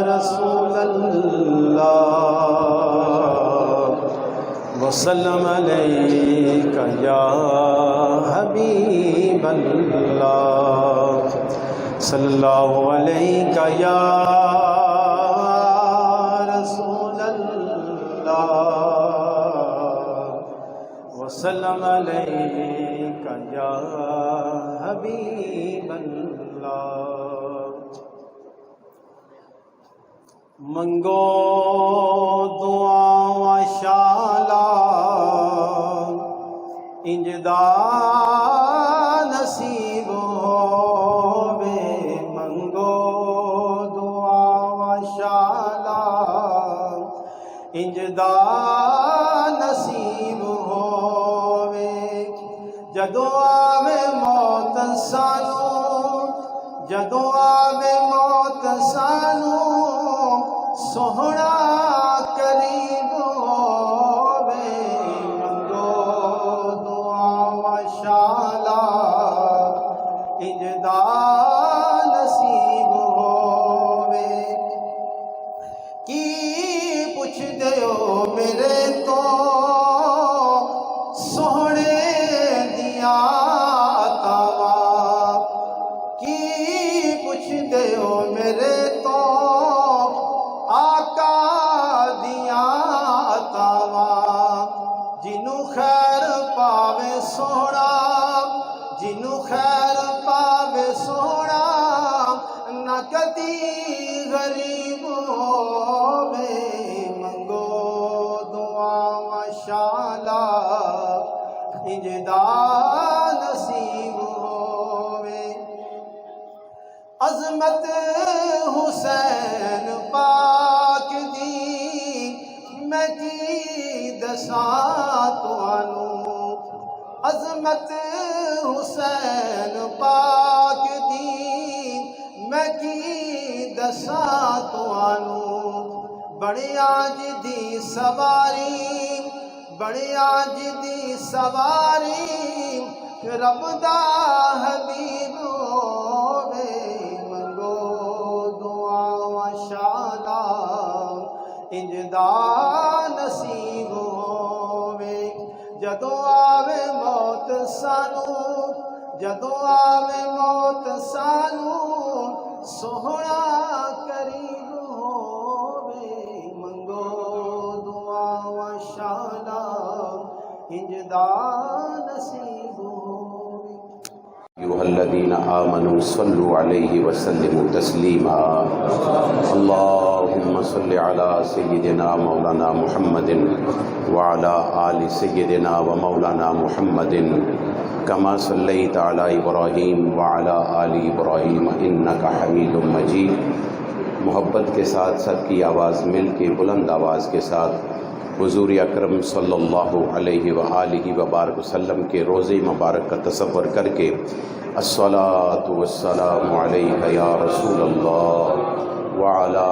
رسول اللہ وسلم علیک یا حبیب اللہ صلی اللہ علیک یا رسول اللہ وسلم علیک یا حبیب اللہ۔ منگو دعا و شالا انجدا نصیب ہووے، منگو دعا و شالا انجدا نصیب ہووے، جدو آوے موت سانو، جدو آوے موت سانو سوہنا قریب ہووے، منگو دعا و شالا انجدا نصیب ہووے۔ کی پوچھ دیو میرے تو سوہنے دیا عطاواں، کی پوچھ دیو میرے تو آقا دیا عطاواں، جنوں خیر پاوے سونا، جنوں خیر پاوے سونا، نہ کدی غریب ہووے، منگو دعا و شالا انجدا نصیب ہووے۔ عظمت حسین پاک دی میں کی دساں تانوں، عظمت حسین پاک دی میں کی دساں تانوں، بڑی آج دی سواری، بڑی آج دی سواری، رب دا حبیب ہووے، منگو دعا و شالا انجدا نصیب ہووے، جدو آوے موت سانو، جدو آوے موت سانو سوہنا قریب ہووے، منگو دعا و شالا انجدا نصیب ہووے۔ ایھا الذین آمنوا صلوا علیہ وسلموا تسلیما، اللہم صل علی سیدنا مولانا محمد وعلی آل سیدنا و مولانا محمد کما صلیت علی ابراہیم وعلی آل ابراہیم انک حمید مجید۔ محبت کے ساتھ سب کی آواز مل کے بلند آواز کے ساتھ حضور اکرم صلی اللہ علیہ وآلہ وبارک وسلم کے روضے مبارک کا تصور کر کے الصلاۃ والسلام علیک یا رسول اللہ وعلی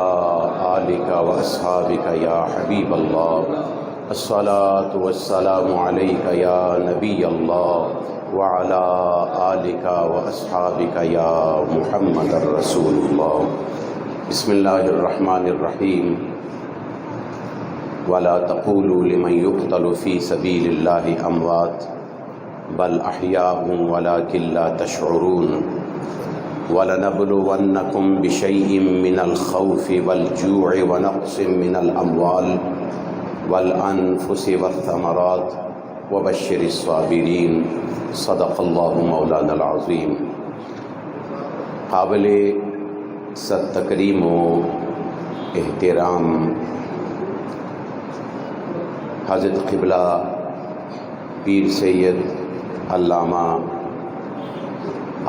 آلک واصحابک یا حبیب اللہ، الصلاۃ والسلام علیک یا نبی اللہ وعلی آلک واصحابک یا محمد رسول اللہ۔ بسم اللہ الرحمن الرحیم۔ ولا تقولوا لمن يقتل في سبيل الله اموات بل احياء ولكن لا تشعرون ولنبلونكم بشيء من الخوف والجوع ونقص من الاموال والانفس والثمرات وبشر الصابرين، صدق الله مولانا العظيم۔ قابل صد تکریم و احترام حضرت قبلہ پیر سید علامہ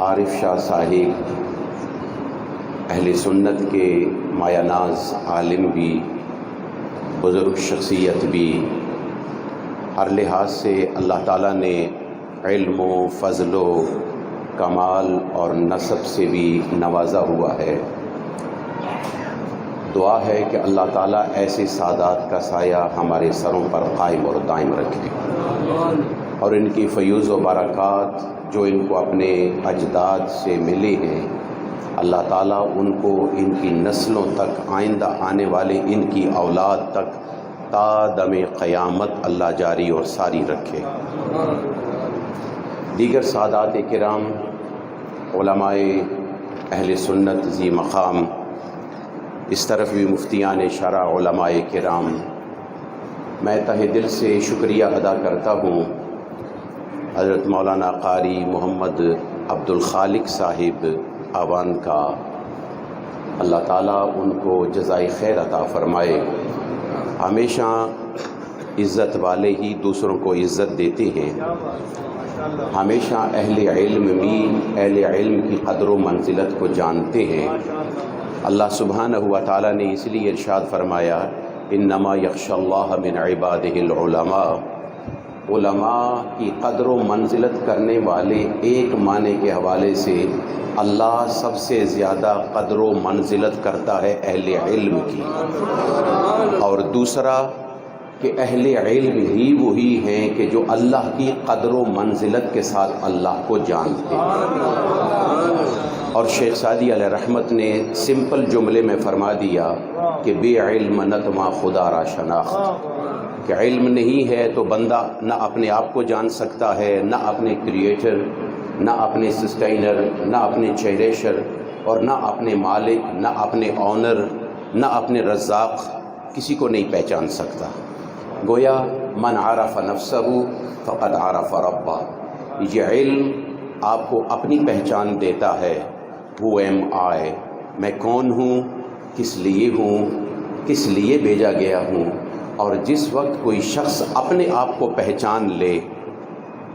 عارف شاہ صاحب، اہل سنت کے مایہ ناز عالم بھی، بزرگ شخصیت بھی، ہر لحاظ سے اللہ تعالیٰ نے علم و فضل و کمال اور نسب سے بھی نوازا ہوا ہے۔ دعا ہے کہ اللہ تعالیٰ ایسے سادات کا سایہ ہمارے سروں پر قائم اور دائم رکھے، اور ان کی فیوز و برکات جو ان کو اپنے اجداد سے ملے ہیں اللہ تعالیٰ ان کو ان کی نسلوں تک، آئندہ آنے والے ان کی اولاد تک تا دم قیامت اللہ جاری اور ساری رکھے۔ دیگر سادات کرام، علماء اہل سنت ذی مقام، اس طرف بھی مفتیان شرع، علماء کرام، میں تہہ دل سے شکریہ ادا کرتا ہوں حضرت مولانا قاری محمد عبد الخالق صاحب آوان کا۔ اللہ تعالیٰ ان کو جزائے خیر عطا فرمائے۔ ہمیشہ عزت والے ہی دوسروں کو عزت دیتے ہیں، ہمیشہ اہل علم بھی اہل علم کی قدر و منزلت کو جانتے ہیں۔ اللہ سبحانہ و تعالیٰ نے اس لیے ارشاد فرمایا انما یخشی اللہ من عبادہ العلماء، علماء کی قدر و منزلت کرنے والے ایک معنی کے حوالے سے اللہ سب سے زیادہ قدر و منزلت کرتا ہے اہل علم کی، اور دوسرا کہ اہل علم ہی وہی ہیں کہ جو اللہ کی قدر و منزلت کے ساتھ اللہ کو جانتے ہیں۔ اور شیخ سعدی علیہ رحمت نے سمپل جملے میں فرما دیا کہ بے علم نتما خدا را شناخت، کہ علم نہیں ہے تو بندہ نہ اپنے آپ کو جان سکتا ہے، نہ اپنے کریٹر، نہ اپنے سسٹینر، نہ اپنے چیریشر، اور نہ اپنے مالک، نہ اپنے آنر، نہ اپنے رزاق، کسی کو نہیں پہچان سکتا۔ گویا من عرف نفسہ فقد عرف ربہ، یہ علم آپ کو اپنی پہچان دیتا ہے۔ Who am I؟ میں کون ہوں، کس لیے ہوں، کس لیے بھیجا گیا ہوں۔ اور جس وقت کوئی شخص اپنے آپ کو پہچان لے،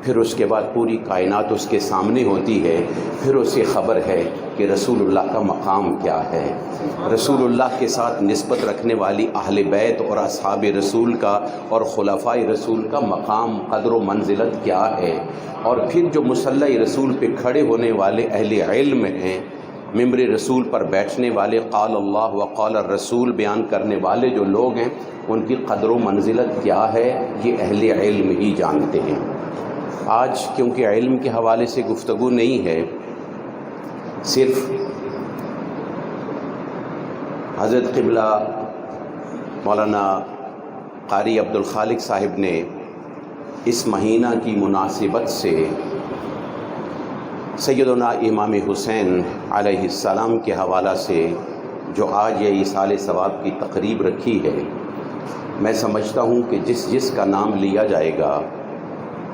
پھر اس کے بعد پوری کائنات اس کے سامنے ہوتی ہے، پھر اسے خبر ہے کہ رسول اللہ کا مقام کیا ہے، رسول اللہ کے ساتھ نسبت رکھنے والی اہل بیت اور اصحاب رسول کا اور خلفاء رسول کا مقام، قدر و منزلت کیا ہے۔ اور پھر جو مصلی رسول پہ کھڑے ہونے والے اہل علم ہیں، ممبر رسول پر بیٹھنے والے، قال اللہ و قال الرسول بیان کرنے والے جو لوگ ہیں، ان کی قدر و منزلت کیا ہے، یہ اہل علم ہی جانتے ہیں۔ آج کیونکہ علم کے حوالے سے گفتگو نہیں ہے، صرف حضرت قبلہ مولانا قاری عبد الخالق صاحب نے اس مہینہ کی مناسبت سے سیدنا امام حسین علیہ السلام کے حوالہ سے جو آج یہ ایصال ثواب کی تقریب رکھی ہے، میں سمجھتا ہوں کہ جس کا نام لیا جائے گا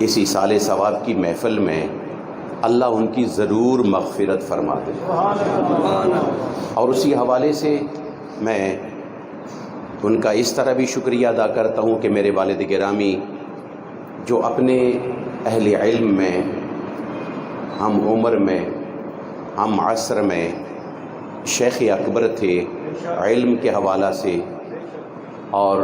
اس ایصال ثواب کی محفل میں، اللہ ان کی ضرور مغفرت فرما دے۔ اور اسی حوالے سے میں ان کا اس طرح بھی شکریہ ادا کرتا ہوں کہ میرے والد گرامی جو اپنے اہل علم میں، ہم عمر میں، ہم عصر میں شیخ اکبر تھے علم کے حوالہ سے، اور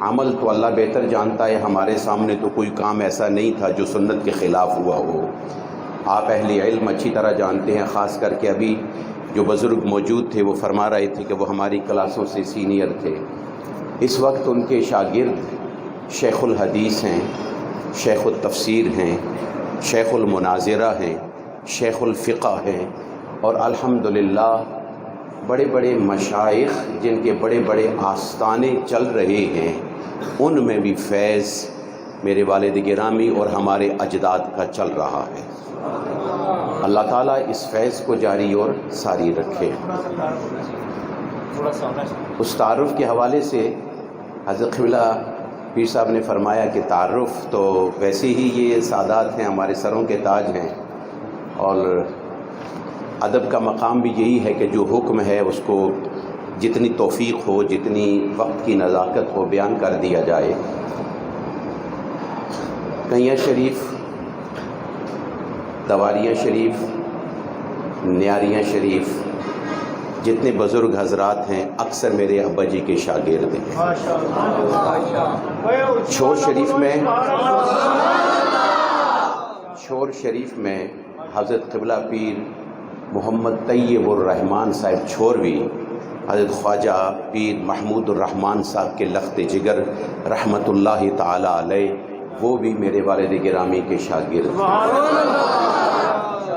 عمل تو اللہ بہتر جانتا ہے، ہمارے سامنے تو کوئی کام ایسا نہیں تھا جو سنت کے خلاف ہوا ہو۔ آپ اہل علم اچھی طرح جانتے ہیں، خاص کر کے ابھی جو بزرگ موجود تھے وہ فرما رہے تھے کہ وہ ہماری کلاسوں سے سینئر تھے۔ اس وقت ان کے شاگرد شیخ الحدیث ہیں، شیخ التفسیر ہیں، شیخ المناظرہ ہیں، شیخ الفقہ ہیں، اور الحمدللہ بڑے بڑے مشائخ جن کے بڑے بڑے آستانے چل رہے ہیں، ان میں بھی فیض میرے والد گرامی اور ہمارے اجداد کا چل رہا ہے۔ اللہ تعالیٰ اس فیض کو جاری اور ساری رکھے۔ اس تعارف کے حوالے سے حضرت قبلہ پیر صاحب نے فرمایا کہ تعارف تو ویسے ہی یہ سادات ہیں، ہمارے سروں کے تاج ہیں، اور ادب کا مقام بھی یہی ہے کہ جو حکم ہے اس کو جتنی توفیق ہو، جتنی وقت کی نزاکت ہو، بیان کر دیا جائے۔ کنیاں شریف، دواریاں شریف، نیاریاں شریف، جتنے بزرگ حضرات ہیں اکثر میرے ابا جی کے شاگرد ہیں۔ چھور شریف میں حضرت قبلہ پیر محمد طیب الرحمن صاحب چھوروی، حضرت خواجہ پیر محمود الرحمن صاحب کے لخت جگر رحمت اللہ تعالی علیہ، وہ بھی میرے والد گرامی کے شاگرد ہیں۔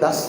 10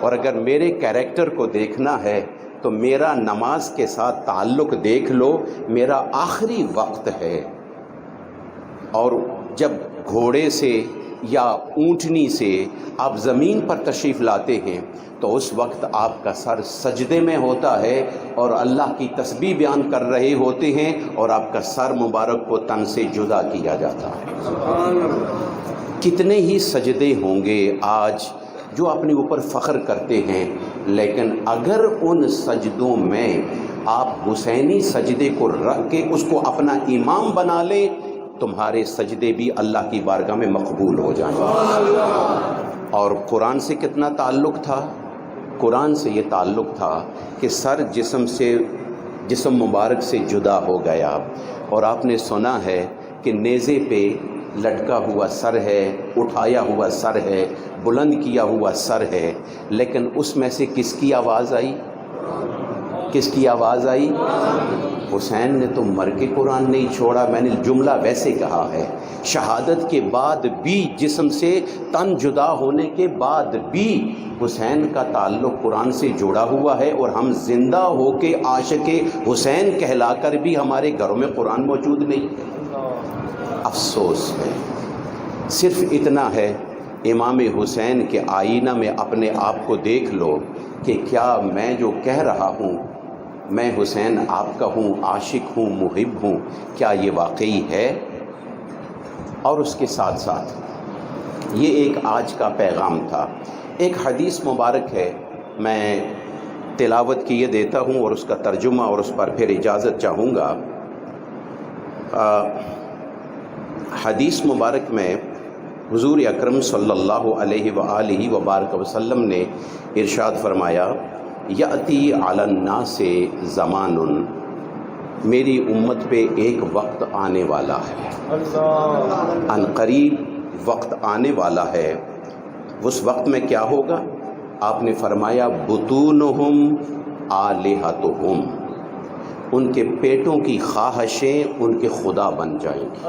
اور اگر میرے کیریکٹر کو دیکھنا ہے تو میرا نماز کے ساتھ تعلق دیکھ لو، میرا آخری وقت ہے، اور جب گھوڑے سے یا اونٹنی سے آپ زمین پر تشریف لاتے ہیں تو اس وقت آپ کا سر سجدے میں ہوتا ہے اور اللہ کی تسبیح بیان کر رہے ہوتے ہیں، اور آپ کا سر مبارک کو تن سے جدا کیا جاتا ہے۔ کتنے ہی سجدے ہوں گے آج جو اپنے اوپر فخر کرتے ہیں، لیکن اگر ان سجدوں میں آپ حسینی سجدے کو رکھ کے اس کو اپنا امام بنا لیں، تمہارے سجدے بھی اللہ کی بارگاہ میں مقبول ہو جائیں گے۔ اور قرآن سے کتنا تعلق تھا؟ قرآن سے یہ تعلق تھا کہ سر جسم مبارک سے جدا ہو گیا، اور آپ نے سنا ہے کہ نیزے پہ لٹکا ہوا سر ہے، اٹھایا ہوا سر ہے، بلند کیا ہوا سر ہے، لیکن اس میں سے کس کی آواز آئی؟ کس کی آواز آئی؟ حسین نے تو مر کے قرآن نہیں چھوڑا۔ میں نے جملہ ویسے کہا ہے، شہادت کے بعد بھی، جسم سے تن جدا ہونے کے بعد بھی حسین کا تعلق قرآن سے جڑا ہوا ہے، اور ہم زندہ ہو کے عاشق حسین کہلا کر بھی ہمارے گھروں میں قرآن موجود نہیں۔ افسوس ہے۔ صرف اتنا ہے، امام حسین کے آئینہ میں اپنے آپ کو دیکھ لو کہ کیا میں جو کہہ رہا ہوں، میں حسین آپ کا ہوں، عاشق ہوں، محب ہوں، کیا یہ واقعی ہے؟ اور اس کے ساتھ ساتھ یہ ایک آج کا پیغام تھا۔ ایک حدیث مبارک ہے، میں تلاوت کیے دیتا ہوں اور اس کا ترجمہ اور اس پر پھر اجازت چاہوں گا۔ حدیث مبارک میں حضور اکرم صلی اللہ علیہ وآلہ وبارک وسلم نے ارشاد فرمایا، یأتی علی الناس زمان، میری امت پہ ایک وقت آنے والا ہے، ان قریب وقت آنے والا ہے۔ اس وقت میں کیا ہوگا؟ آپ نے فرمایا، بطونہم آلہتہم، ان کے پیٹوں کی خواہشیں ان کے خدا بن جائیں گی۔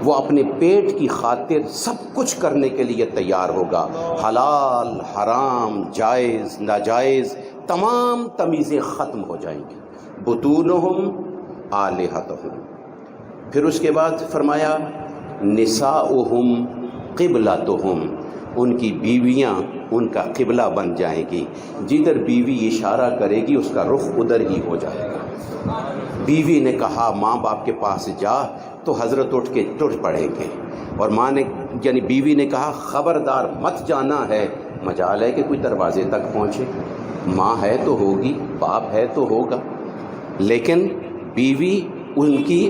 وہ اپنے پیٹ کی خاطر سب کچھ کرنے کے لیے تیار ہوگا، حلال حرام جائز ناجائز تمام تمیزیں ختم ہو جائیں گی۔ بطونہم آلہتہم، پھر اس کے بعد فرمایا نساؤہم قبلتہم، ان کی بیویاں ان کا قبلہ بن جائیں گی، جدھر بیوی اشارہ کرے گی اس کا رخ ادھر ہی ہو جائے گا۔ بیوی نے کہا ماں باپ کے پاس جا، تو حضرت اٹھ کے ٹر پڑیں گے، اور ماں نے یعنی بیوی نے کہا خبردار مت جانا ہے، مجال ہے کہ کوئی دروازے تک پہنچے، ماں ہے تو ہوگی، باپ ہے تو ہوگا، لیکن بیوی ان کی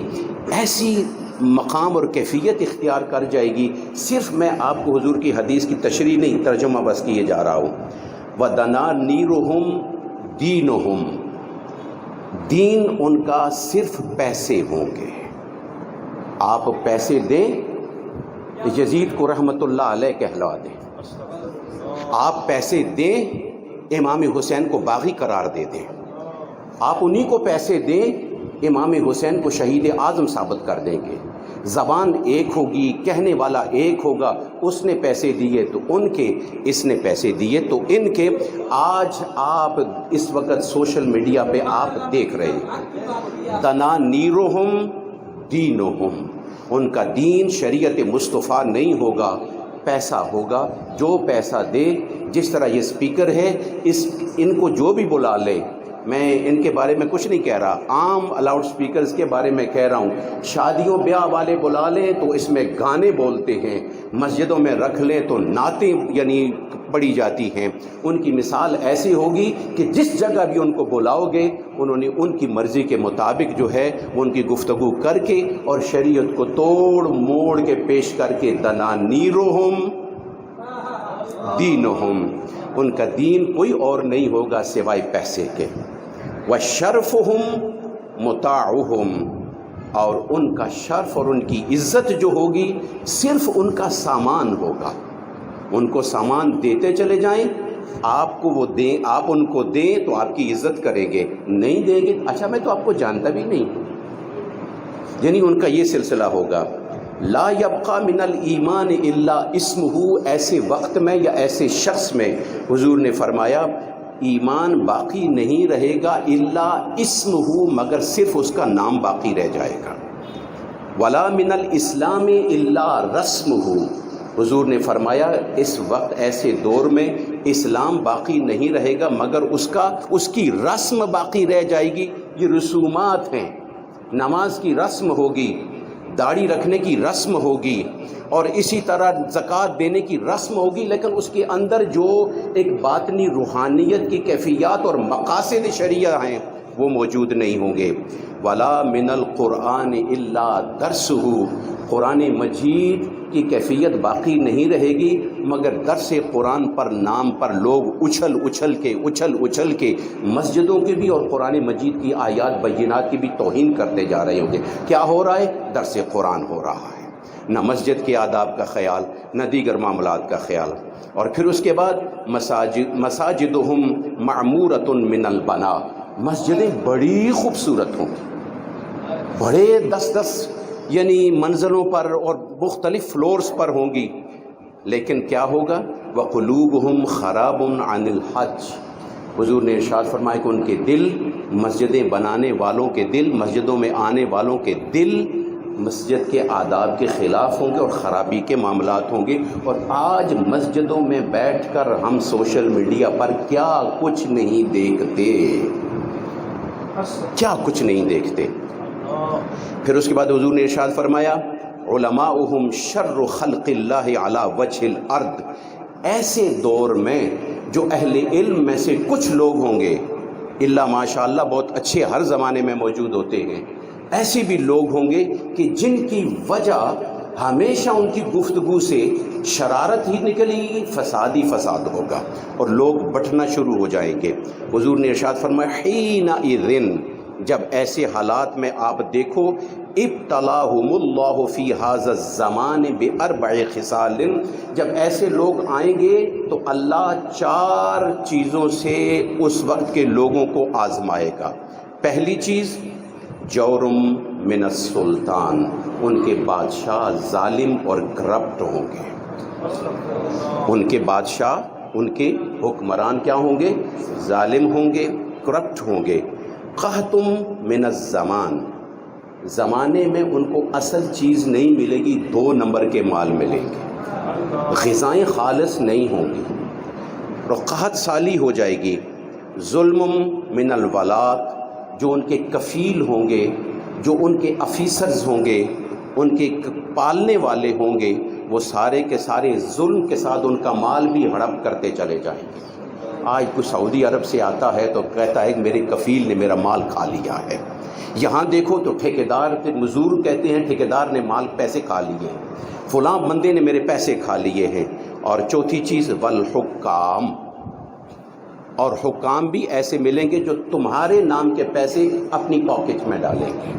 ایسی مقام اور کیفیت اختیار کر جائے گی۔ صرف میں آپ کو حضور کی حدیث کی تشریح نہیں، ترجمہ بس کیے جا رہا ہوں۔ وَدَنَانِيرُهُمْ دِينُهُمْ، دین ان کا صرف پیسے ہوں گے۔ آپ پیسے دیں، یزید کو رحمت اللہ علیہ کہلا دیں، آپ پیسے دیں، امام حسین کو باغی قرار دے دیں، آپ انہی کو پیسے دیں، امام حسین کو شہید اعظم ثابت کر دیں گے۔ زبان ایک ہوگی، کہنے والا ایک ہوگا، اس نے پیسے دیے تو ان کے، اس نے پیسے دیے تو ان کے۔ آج آپ اس وقت سوشل میڈیا پہ آپ دیکھ رہے ہیں، دنانیرہم دینہم، ان کا دین شریعت مصطفیٰ نہیں ہوگا، پیسہ ہوگا۔ جو پیسہ دے، جس طرح یہ سپیکر ہے، ان کو جو بھی بلا لے، میں ان کے بارے میں کچھ نہیں کہہ رہا، عام لاؤڈ سپیکرز کے بارے میں کہہ رہا ہوں، شادیوں بیاہ والے بلا لیں تو اس میں گانے بولتے ہیں، مسجدوں میں رکھ لیں تو نعتیں یعنی پڑھی جاتی ہیں۔ ان کی مثال ایسی ہوگی کہ جس جگہ بھی ان کو بلاؤ گے، انہوں نے ان کی مرضی کے مطابق جو ہے ان کی گفتگو کر کے اور شریعت کو توڑ موڑ کے پیش کر کے، دنانیرہم دینہم، ان کا دین کوئی اور نہیں ہوگا سوائے پیسے کے۔ وَشَرْفُهُمْ مُتَاعُهُمْ، اور ان کا شرف اور ان کی عزت جو ہوگی صرف ان کا سامان ہوگا۔ ان کو سامان دیتے چلے جائیں، آپ کو وہ دیں، آپ ان کو دیں تو آپ کی عزت کریں گے، نہیں دیں گے اچھا میں تو آپ کو جانتا بھی نہیں، یعنی ان کا یہ سلسلہ ہوگا۔ لا یبقى من الایمان الا اسمہ، ایسے وقت میں یا ایسے شخص میں حضور نے فرمایا ایمان باقی نہیں رہے گا الا اسمہ، مگر صرف اس کا نام باقی رہ جائے گا۔ ولا من الاسلام الا رسمہ، حضور نے فرمایا اس وقت ایسے دور میں اسلام باقی نہیں رہے گا مگر اس کی رسم باقی رہ جائے گی۔ یہ رسومات ہیں، نماز کی رسم ہوگی، داڑھی رکھنے کی رسم ہوگی، اور اسی طرح زکوٰۃ دینے کی رسم ہوگی، لیکن اس کے اندر جو ایک باطنی روحانیت کی کیفیات اور مقاصد شرعیہ ہیں وہ موجود نہیں ہوں گے۔ ولا من القرآن الا درسہ، قرآن مجید کی کیفیت باقی نہیں رہے گی مگر درس قرآن پر نام پر لوگ اچھل اچھل کے مسجدوں کی بھی اور قرآن مجید کی آیات بینات کی بھی توہین کرتے جا رہے ہوں گے۔ کیا ہو رہا ہے؟ درس قرآن ہو رہا ہے، نہ مسجد کے آداب کا خیال، نہ دیگر معاملات کا خیال۔ اور پھر اس کے بعد مساجدہم معمورۃ من البناء، مسجدیں بڑی خوبصورت ہوں گی، بڑے 10 یعنی منزلوں پر اور مختلف فلورز پر ہوں گی، لیکن کیا ہوگا؟ وقلوبہم خراب عن الحج، حضور نے ارشاد فرمایا کہ ان کے دل، مسجدیں بنانے والوں کے دل، مسجدوں میں آنے والوں کے دل مسجد کے آداب کے خلاف ہوں گے اور خرابی کے معاملات ہوں گے۔ اور آج مسجدوں میں بیٹھ کر ہم سوشل میڈیا پر کیا کچھ نہیں دیکھتے، کیا کچھ نہیں دیکھتے۔ پھر اس کے بعد حضور نے ارشاد فرمایا علماؤہم شر خلق اللہ علی وجہ الارض، ایسے دور میں جو اہل علم میں سے کچھ لوگ ہوں گے، اللہ ماشاء اللہ بہت اچھے ہر زمانے میں موجود ہوتے ہیں، ایسے بھی لوگ ہوں گے کہ جن کی وجہ ہمیشہ ان کی گفتگو سے شرارت ہی نکلے گی، فساد ہی فساد ہوگا اور لوگ بٹنا شروع ہو جائیں گے۔ حضور نے ارشاد فرمایا حینئذ، جب ایسے حالات میں آپ دیکھو ابتلاہم اللہ فی ھذا الزمان باربع خصال، جب ایسے لوگ آئیں گے تو اللہ 4 چیزوں سے اس وقت کے لوگوں کو آزمائے گا۔ پہلی چیز جورم من السلطان، ان کے بادشاہ ظالم اور کرپٹ ہوں گے، ان کے بادشاہ، ان کے حکمران کیا ہوں گے؟ ظالم ہوں گے، کرپٹ ہوں گے۔ قحطم من الزمان، زمانے میں ان کو اصل چیز نہیں ملے گی، 2 نمبر کے مال ملیں گے، غذائیں خالص نہیں ہوں گی، اور قحط سالی ہو جائے گی۔ ظلم من الولات، جو ان کے کفیل ہوں گے، جو ان کے آفیسرز ہوں گے، ان کے پالنے والے ہوں گے، وہ سارے کے سارے ظلم کے ساتھ ان کا مال بھی ہڑپ کرتے چلے جائیں گے۔ آج کوئی سعودی عرب سے آتا ہے تو کہتا ہے کہ میرے کفیل نے میرا مال کھا لیا ہے، یہاں دیکھو تو ٹھیکیدار مزدور کہتے ہیں ٹھیکیدار نے پیسے کھا لیے ہیں، فلاں بندے نے میرے پیسے کھا لیے ہیں۔ اور چوتھی چیز والحکام، اور حکام بھی ایسے ملیں گے جو تمہارے نام کے پیسے اپنی پاکٹ میں ڈالیں گے۔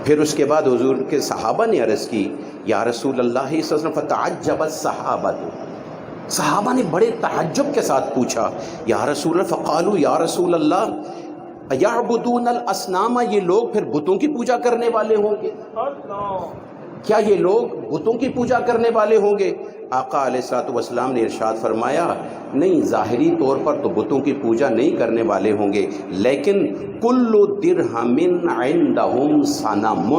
پھر اس کے بعد حضور کے صحابہ نے عرض کی یا رسول اللہ صلی اللہ علیہ وسلم فتعجب الصحابہ، صحابہ نے بڑے تعجب کے ساتھ پوچھا یا رسول اللہ، فقالوا یا رسول اللہ یعبدون الاصنام، یہ لوگ پھر بتوں کی پوجا کرنے والے ہوں گے؟ کیا یہ لوگ بتوں کی پوجا کرنے والے ہوں گے؟ آقا علیہ الصلوۃ والسلام نے ارشاد فرمایا نہیں، ظاہری طور پر تو بتوں کی پوجا نہیں کرنے والے ہوں گے، لیکن کل درہم عندہم صنم،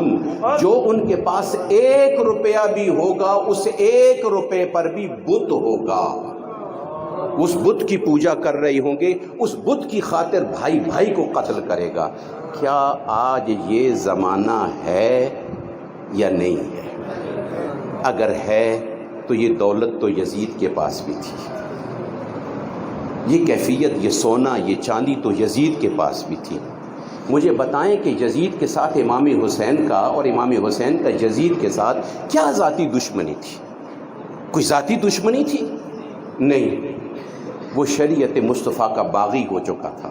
جو ان کے پاس 1 روپیہ بھی ہوگا اس 1 روپے پر بھی بت ہوگا، اس بت کی پوجا کر رہے ہوں گے، اس بت کی خاطر بھائی بھائی کو قتل کرے گا۔ کیا آج یہ زمانہ ہے یا نہیں ہے؟ اگر ہے تو یہ دولت تو یزید کے پاس بھی تھی، یہ کیفیت، یہ سونا، یہ چاندی تو یزید کے پاس بھی تھی۔ مجھے بتائیں کہ یزید کے ساتھ امام حسین کا اور امام حسین کا یزید کے ساتھ کیا ذاتی دشمنی تھی؟ کوئی ذاتی دشمنی تھی؟ نہیں، وہ شریعت مصطفیٰ کا باغی ہو چکا تھا۔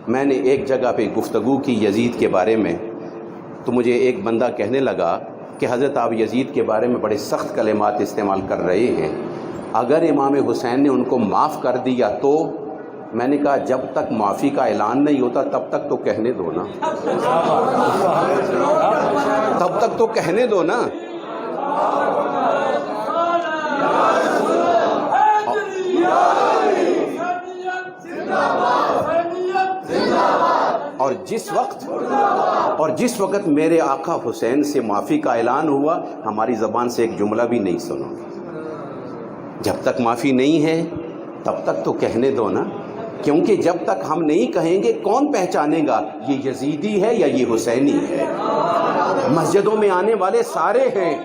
میں نے ایک جگہ پہ گفتگو کی یزید کے بارے میں، تو مجھے ایک بندہ کہنے لگا کہ حضرت آپ یزید کے بارے میں بڑے سخت کلمات استعمال کر رہے ہیں، اگر امام حسین نے ان کو معاف کر دیا تو؟ میں نے کہا جب تک معافی کا اعلان نہیں ہوتا تب تک تو کہنے دو نا، تب تک تو کہنے دو نا۔ اور جس وقت میرے آقا حسین سے معافی کا اعلان ہوا، ہماری زبان سے ایک جملہ بھی نہیں سنو گے۔ جب تک معافی نہیں ہے تب تک تو کہنے دو نا، کیونکہ جب تک ہم نہیں کہیں گے کون پہچانے گا یہ یزیدی ہے یا یہ حسینی ہے؟ مسجدوں میں آنے والے سارے ہیں،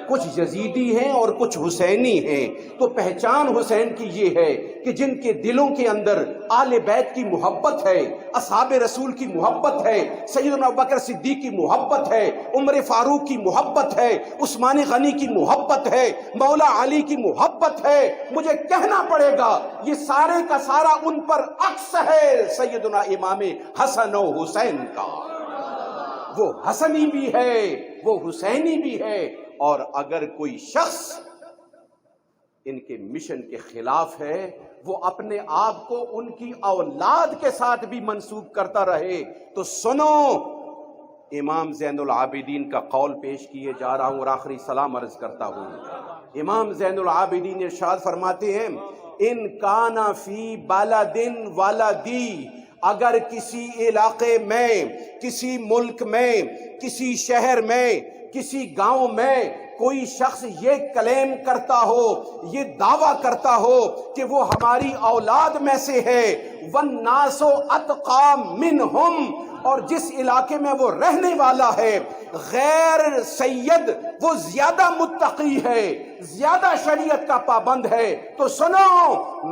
کچھ یزیدی ہیں اور کچھ حسینی ہیں، تو پہچان حسین کی یہ ہے کہ جن کے دلوں کے اندر آل بیت کی محبت ہے، اصحاب رسول کی محبت ہے، سیدنا ابوبکر صدیق کی محبت ہے، عمر فاروق کی محبت ہے، عثمان غنی کی محبت ہے، مولا علی کی محبت ہے۔ مجھے کہنا پڑے گا یہ سارے کا سارا ان پر عکس ہے سیدنا امام حسن و حسین کا۔ وہ حسنی بھی ہے، وہ حسینی بھی ہے، اور اگر کوئی شخص ان کے مشن کے خلاف ہے، وہ اپنے آپ کو ان کی اولاد کے ساتھ بھی منسوب کرتا رہے، تو سنو، امام زین العابدین کا قول پیش کیے جا رہا ہوں اور آخری سلام عرض کرتا ہوں۔ امام زین العابدین ارشاد فرماتے ہیں، ان کانا فی بلد ولدی، اگر کسی علاقے میں، کسی ملک میں، کسی شہر میں، کسی گاؤں میں کوئی شخص یہ کلیم کرتا ہو، یہ دعویٰ کرتا ہو کہ وہ ہماری اولاد میں سے ہے، وَالنَّاسُ أَتْقَى مِنْهُمْ، اور جس علاقے میں وہ رہنے والا ہے غیر سید وہ زیادہ متقی ہے، زیادہ شریعت کا پابند ہے، تو سنو،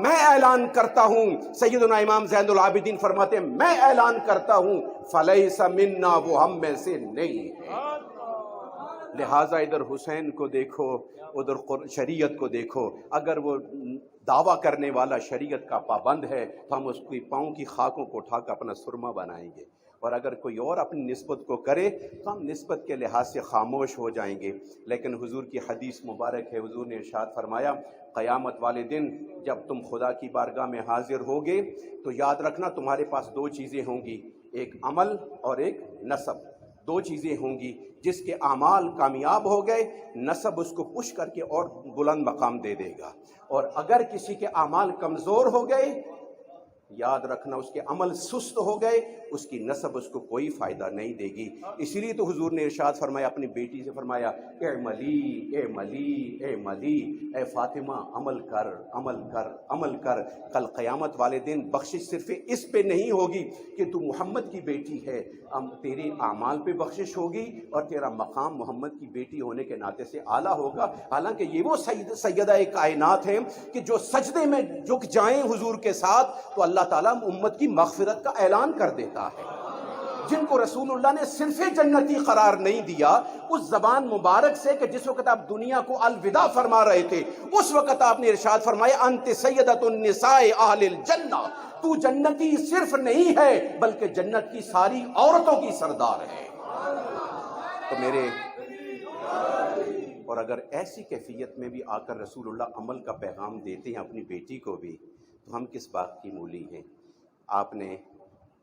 میں اعلان کرتا ہوں، سیدنا امام زین العابدین فرماتے ہیں میں اعلان کرتا ہوں، فَلَيْسَ مِنَّا، وہ ہم میں سے نہیں ہے۔ لہٰذا ادھر حسین کو دیکھو، ادھر شریعت کو دیکھو، اگر وہ دعویٰ کرنے والا شریعت کا پابند ہے تو ہم اس کی پاؤں کی خاکوں کو اٹھا کر اپنا سرما بنائیں گے، اور اگر کوئی اور اپنی نسبت کو کرے تو ہم نسبت کے لحاظ سے خاموش ہو جائیں گے۔ لیکن حضور کی حدیث مبارک ہے، حضور نے ارشاد فرمایا، قیامت والے دن جب تم خدا کی بارگاہ میں حاضر ہوگے تو یاد رکھنا تمہارے پاس دو چیزیں ہوں گی، ایک عمل اور ایک نسب۔ دو چیزیں ہوں گی، جس کے اعمال کامیاب ہو گئے نسب اس کو پش کر کے اور بلند مقام دے دے گا، اور اگر کسی کے اعمال کمزور ہو گئے یاد رکھنا اس کے عمل سست ہو گئے اس کی نسب اس کو کوئی فائدہ نہیں دے گی۔ اسی لیے تو حضور نے ارشاد فرمایا، اپنی بیٹی سے فرمایا، اے ملی اے ملی اے ملی، اے فاطمہ عمل کر عمل کر عمل کر، کل قیامت والے دن بخشش صرف اس پہ نہیں ہوگی کہ تو محمد کی بیٹی ہے، تیرے اعمال پہ بخشش ہوگی اور تیرا مقام محمد کی بیٹی ہونے کے ناطے سے اعلیٰ ہوگا۔ حالانکہ یہ وہ سیدہ کائنات ہیں کہ جو سجدے میں جھک جائیں حضور کے ساتھ تو اللہ تعالیٰ امت کی مغفرت کا اعلان کر دیتا ہے۔ جن کو رسول اللہ نے صرف جنتی قرار نہیں دیا، اس زبان مبارک سے کہ جس وقت آپ دنیا کو الوداع فرما رہے تھے اس وقت آپ نے ارشاد فرمایا، انت سیدۃ النساء اہل الجنہ، تو جنتی صرف نہیں ہے بلکہ جنت کی ساری عورتوں کی سردار ہے۔ تو میرے، اور اگر ایسی کیفیت میں بھی آ کر رسول اللہ عمل کا پیغام دیتے ہیں اپنی بیٹی کو بھی، تو ہم کس بات کی مولی ہیں؟ آپ نے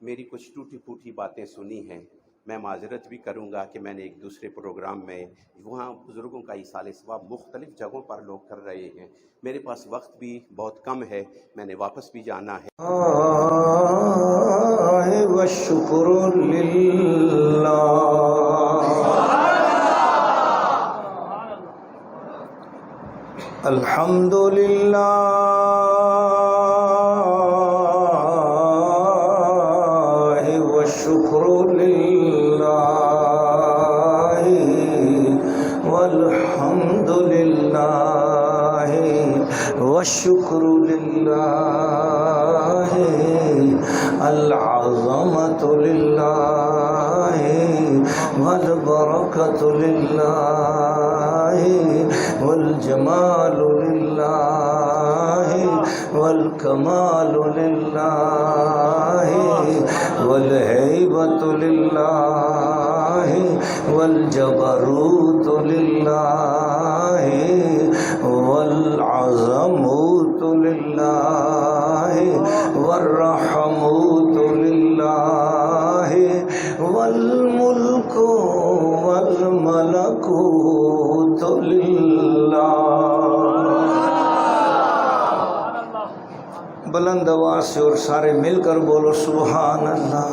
میری کچھ ٹوٹی پھوٹی باتیں سنی ہیں، میں معذرت بھی کروں گا کہ میں نے ایک دوسرے پروگرام میں وہاں بزرگوں کا ایصال ثواب مختلف جگہوں پر لوگ کر رہے ہیں، میرے پاس وقت بھی بہت کم ہے، میں نے واپس بھی جانا ہے۔ والشکر للہ، الحمد للہ، والشکر للہ، والحمد للہ، والشکر للہ، العظمت للہ، والبرکت للہ، والجمال للہ، والکمال للہ، والہیبت للہ، والجبروت للہ، والعظمت للہ، والرحمت للہ، والملک والملکوت للہ۔ بلند آواز سے اور سارے مل کر بولو سبحان اللہ.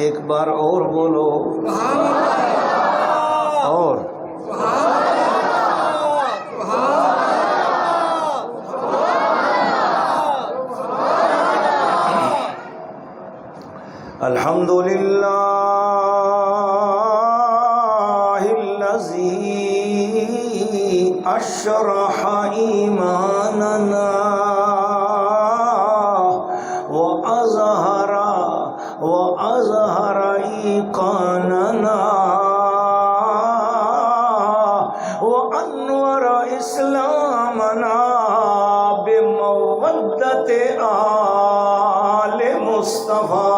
ایک بار اور بولو اور. الحمد للہ الذی اشرح ایماننا وأظهر ایقاننا وأنور اسلامنا بمودة آل مصطفى.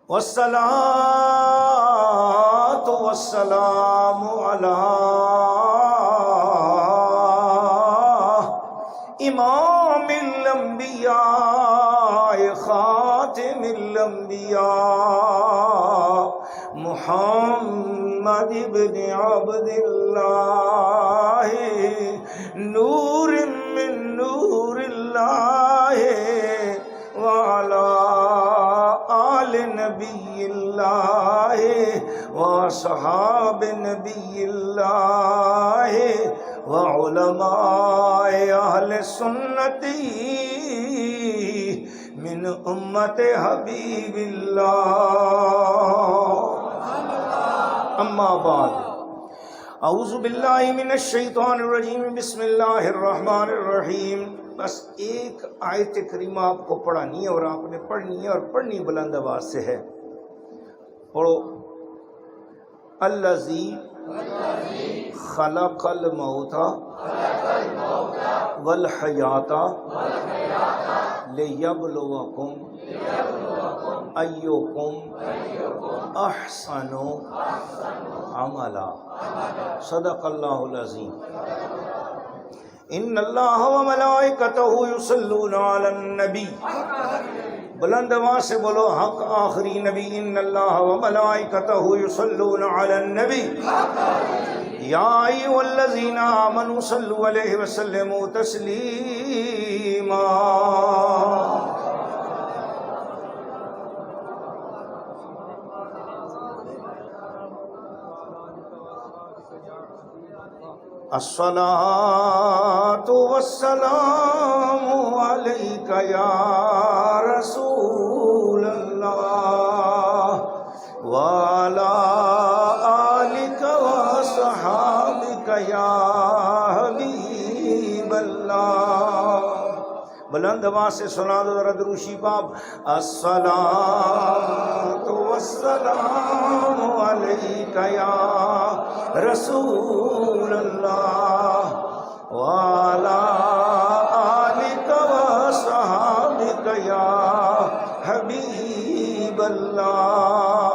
والصلاة والسلام على امام الانبیاء خاتم الانبیاء محمد ابن عبد اللہ نور من نور اللہ وعلى آل نبی اللہ وصحاب نبی اللہ وعلماء اہل سنتی من امت حبیب اللہ. اما بعد اعوذ باللہ من الشیطان الرجیم بسم اللہ الرحمن الرحیم. بس ایک آیت کریمہ آپ کو پڑھانی ہے اور آپ نے پڑھنی ہے اور پڑھنی بلند آواز سے ہے. پڑھو. الذی خلق الموت والحیات لیبلوکم ایکم احسن عملا. صدق اللہ العظیم. ان اللہ وملائکتہ یصلون علی النبی. بلند آواز سے بولو حق آخری نبی. ان اللہ وملائکتہ یصلون علی النبی یا ایھا الذین آمنوا صلوا علیہ وسلموا تسلیما. الصلاۃ والسلام علیک یا رسول اللہ وعلی آلک وصحابک یا حبیب اللہ. بلند آواز سے سنا دو ذرا درود شریف آپ. الصلاۃ والسلام علیک یا رسول اللہ وعلی آلک وصحابک یا حبیب اللہ.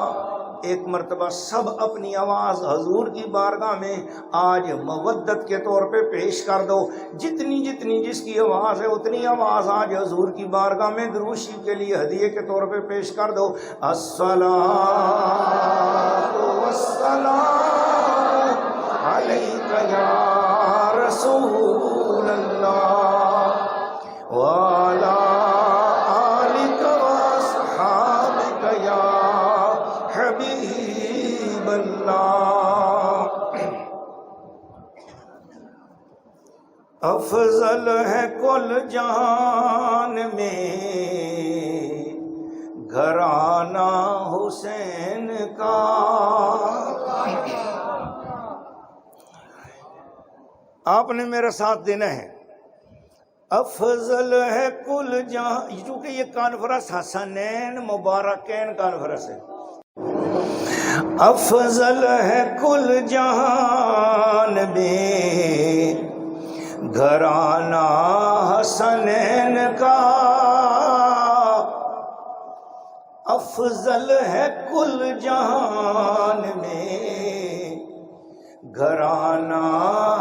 ایک مرتبہ سب اپنی آواز حضور کی بارگاہ میں آج مودت کے طور پہ پیش کر دو. جتنی جتنی جس کی آواز ہے اتنی آواز آج حضور کی بارگاہ میں درود شریف کے لیے ہدیے کے طور پہ پیش کر دو. الصلاۃ والسلام علیک یا رسول اللہ وعلی آلک وصحابک یا حبیب اللہ. افضل ہے کل جہان میں گھرانہ حسین کا. آپ نے میرا ساتھ دینا ہے. افضل ہے کل جہاں، چونکہ یہ کانفرنس حسنین مبارکین کانفرنس ہے. افضل ہے کل جہان میں گھرانہ حسنین کا. افضل ہے کل جہان میں گھرانہ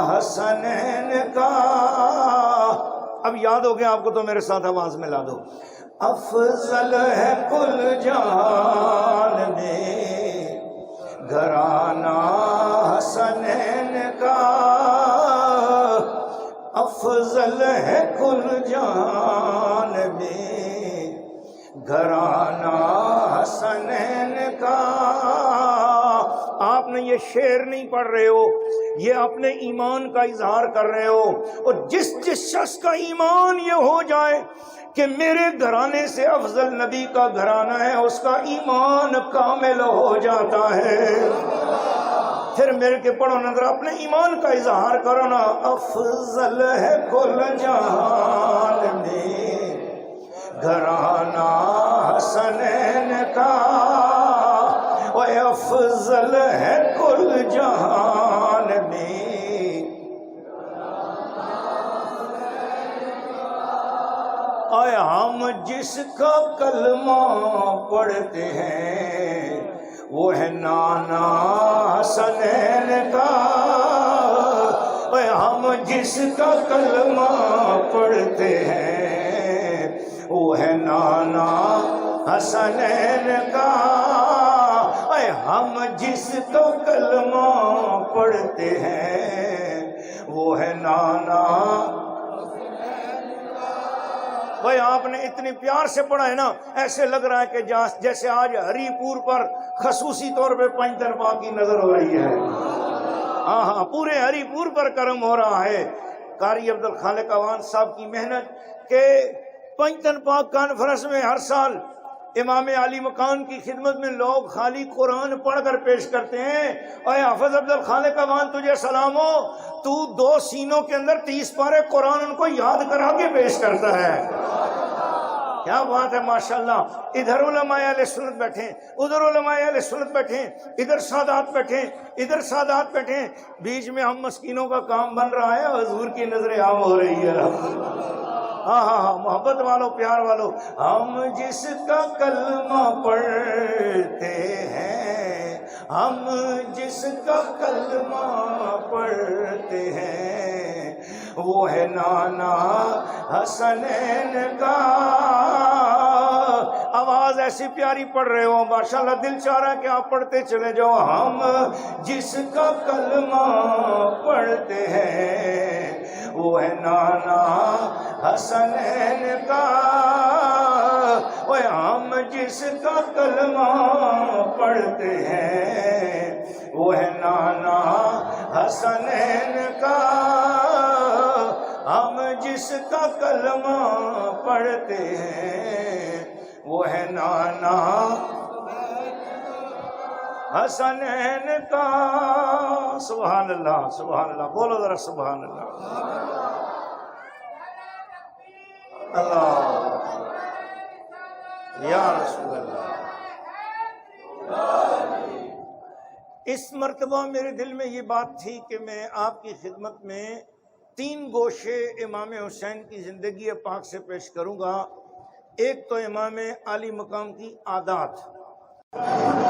حسنین کا. اب یاد ہو گیا آپ کو تو میرے ساتھ آواز ملا دو. افضل ہے کل جہان میں گھرانہ حسنین کا افضل ہے کل جہان میں، گھرانہ حسنین کا۔ آپ نے یہ شعر نہیں پڑھ رہے ہو، یہ اپنے ایمان کا اظہار کر رہے ہو، اور جس شخص کا ایمان یہ ہو جائے کہ میرے گھرانے سے افضل نبی کا گھرانہ ہے، اس کا ایمان کامل ہو جاتا ہے۔ پھر میرے کے پڑھو نظر، اپنے ایمان کا اظہار کرو نا۔ افضل ہے کل جہان میں، گھرانہ حسنین کا، اے افضل ہے کل جہان میں۔ اے ہم جس کا کلمہ پڑھتے ہیں وہ ہے نانا حسنین کا، اے ہم جس کا کلمہ پڑھتے ہیں وہ ہے نانا حسنین کا، اے ہم جس کا کلمہ پڑھتے ہیں وہ ہے نانا۔ بھائی آپ نے اتنی پیار سے پڑھا ہے نا، ایسے لگ رہا ہے کہ جیسے آج ہری پور پر خصوصی طور پہ پنجتن پاک کی نظر ہو رہی ہے۔ ہاں ہاں، پورے ہری پور پر کرم ہو رہا ہے۔ قاری عبدالخالق اوان صاحب کی محنت کہ پنجتن پاک کانفرنس میں ہر سال امام علی مقام کی خدمت میں لوگ خالی قرآن پڑھ کر پیش کرتے ہیں۔ اے حافظ عبدالخالق اوان تجھے سلام ہو، تو 2 سینوں کے اندر 30 پارے قرآن ان کو یاد کرا کے پیش کرتا ہے۔ کیا بات ہے ماشاءاللہ۔ ادھر علماء اہل سنت بیٹھیں، ادھر علماء اہل سنت بیٹھیں، ادھر سادات بیٹھیں، ادھر سادات بیٹھیں، بیچ میں ہم مسکینوں کا کام بن رہا ہے، حضور کی نظر عام ہو رہی ہے۔ ہاں ہاں ہاں، محبت والو، پیار والو، ہم جس کا کلمہ پڑھتے ہیں، ہم جس کا کلمہ پڑھتے ہیں وہ ہے نانا حسنین کا۔ آواز ایسی پیاری پڑھ رہے ہو، ماشاءاللہ دل چاہ رہا ہے کہ آپ پڑھتے چلے جاؤ۔ ہم جس کا کلمہ پڑھتے ہیں وہ ہے نانا حسنین کا، وہ ہم جس کا کلمہ پڑھتے ہیں وہ ہے نانا حسنین کا، ہم جس کا کلمہ پڑھتے ہیں وہ ہے نانا حسنین کا۔ سبحان اللہ، سبحان اللہ، بولو ذرا سبحان اللہ۔ اللہ یا رسول اللہ۔ اس مرتبہ میرے دل میں یہ بات تھی کہ میں آپ کی خدمت میں 3 گوشے امام حسین کی زندگی پاک سے پیش کروں گا۔ ایک تو امام علی مقام کی عادات،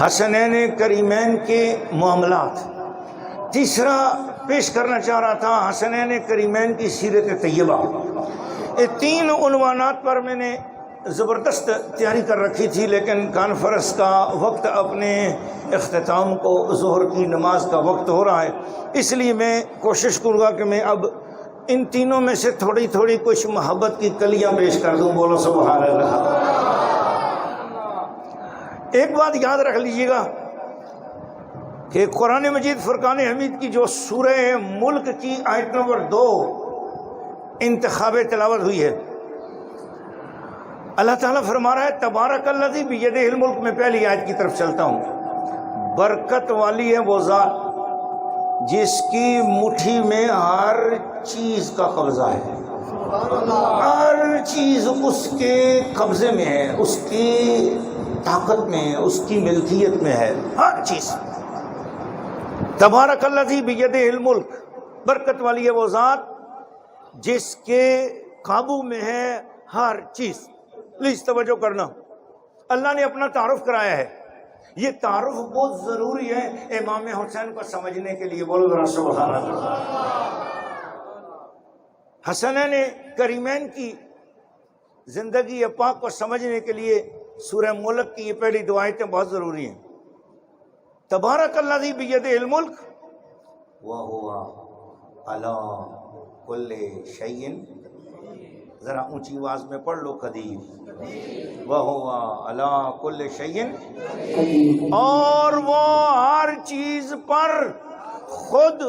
حسنین کریمین کے معاملات، تیسرا پیش کرنا چاہ رہا تھا حسنین کریمین کی سیرت طیبہ۔ یہ 3 عنوانات پر میں نے زبردست تیاری کر رکھی تھی، لیکن کانفرنس کا وقت اپنے اختتام کو، ظہر کی نماز کا وقت ہو رہا ہے، اس لیے میں کوشش کروں گا کہ میں اب ان تینوں میں سے تھوڑی تھوڑی کچھ محبت کی کلیاں پیش کر دوں۔ بولو سبحان اللہ۔ ایک بات یاد رکھ لیجیے گا کہ قرآن مجید فرقان حمید کی جو سورہ ملک کی آیت نمبر 2 انتخاب تلاوت ہوئی ہے، اللہ تعالیٰ فرما رہا ہے تبارک الذی بیدہ الملک۔ میں پہلی آیت کی طرف چلتا ہوں۔ برکت والی ہے وہ ذات جس کی مٹھی میں ہر چیز کا قبضہ ہے، ہر چیز اس کے قبضے میں ہے، اس کی طاقت میں ہے، اس کی ملکیت میں ہے، ہر چیز۔ تبارک الذی بیدہ الملک، برکت والی ہے وہ ذات جس کے قابو میں ہے ہر چیز۔ پلیز توجہ کرنا، اللہ نے اپنا تعارف کرایا ہے، یہ تعارف بہت ضروری ہے امام حسین کو سمجھنے کے لیے۔ بولو ذرا سبحان اللہ۔ حسنین کریمین کی زندگی پاک کو سمجھنے کے لیے سورہ ملک کی یہ پہلی 2 آیتیں بہت ضروری ہیں۔ تبارک الذی بیدہ الملک وہو علی کل شیء، ذرا اونچی آواز میں پڑھ لو، قدیر، وہو علی کل شیء، اور وہ ہر چیز پر خود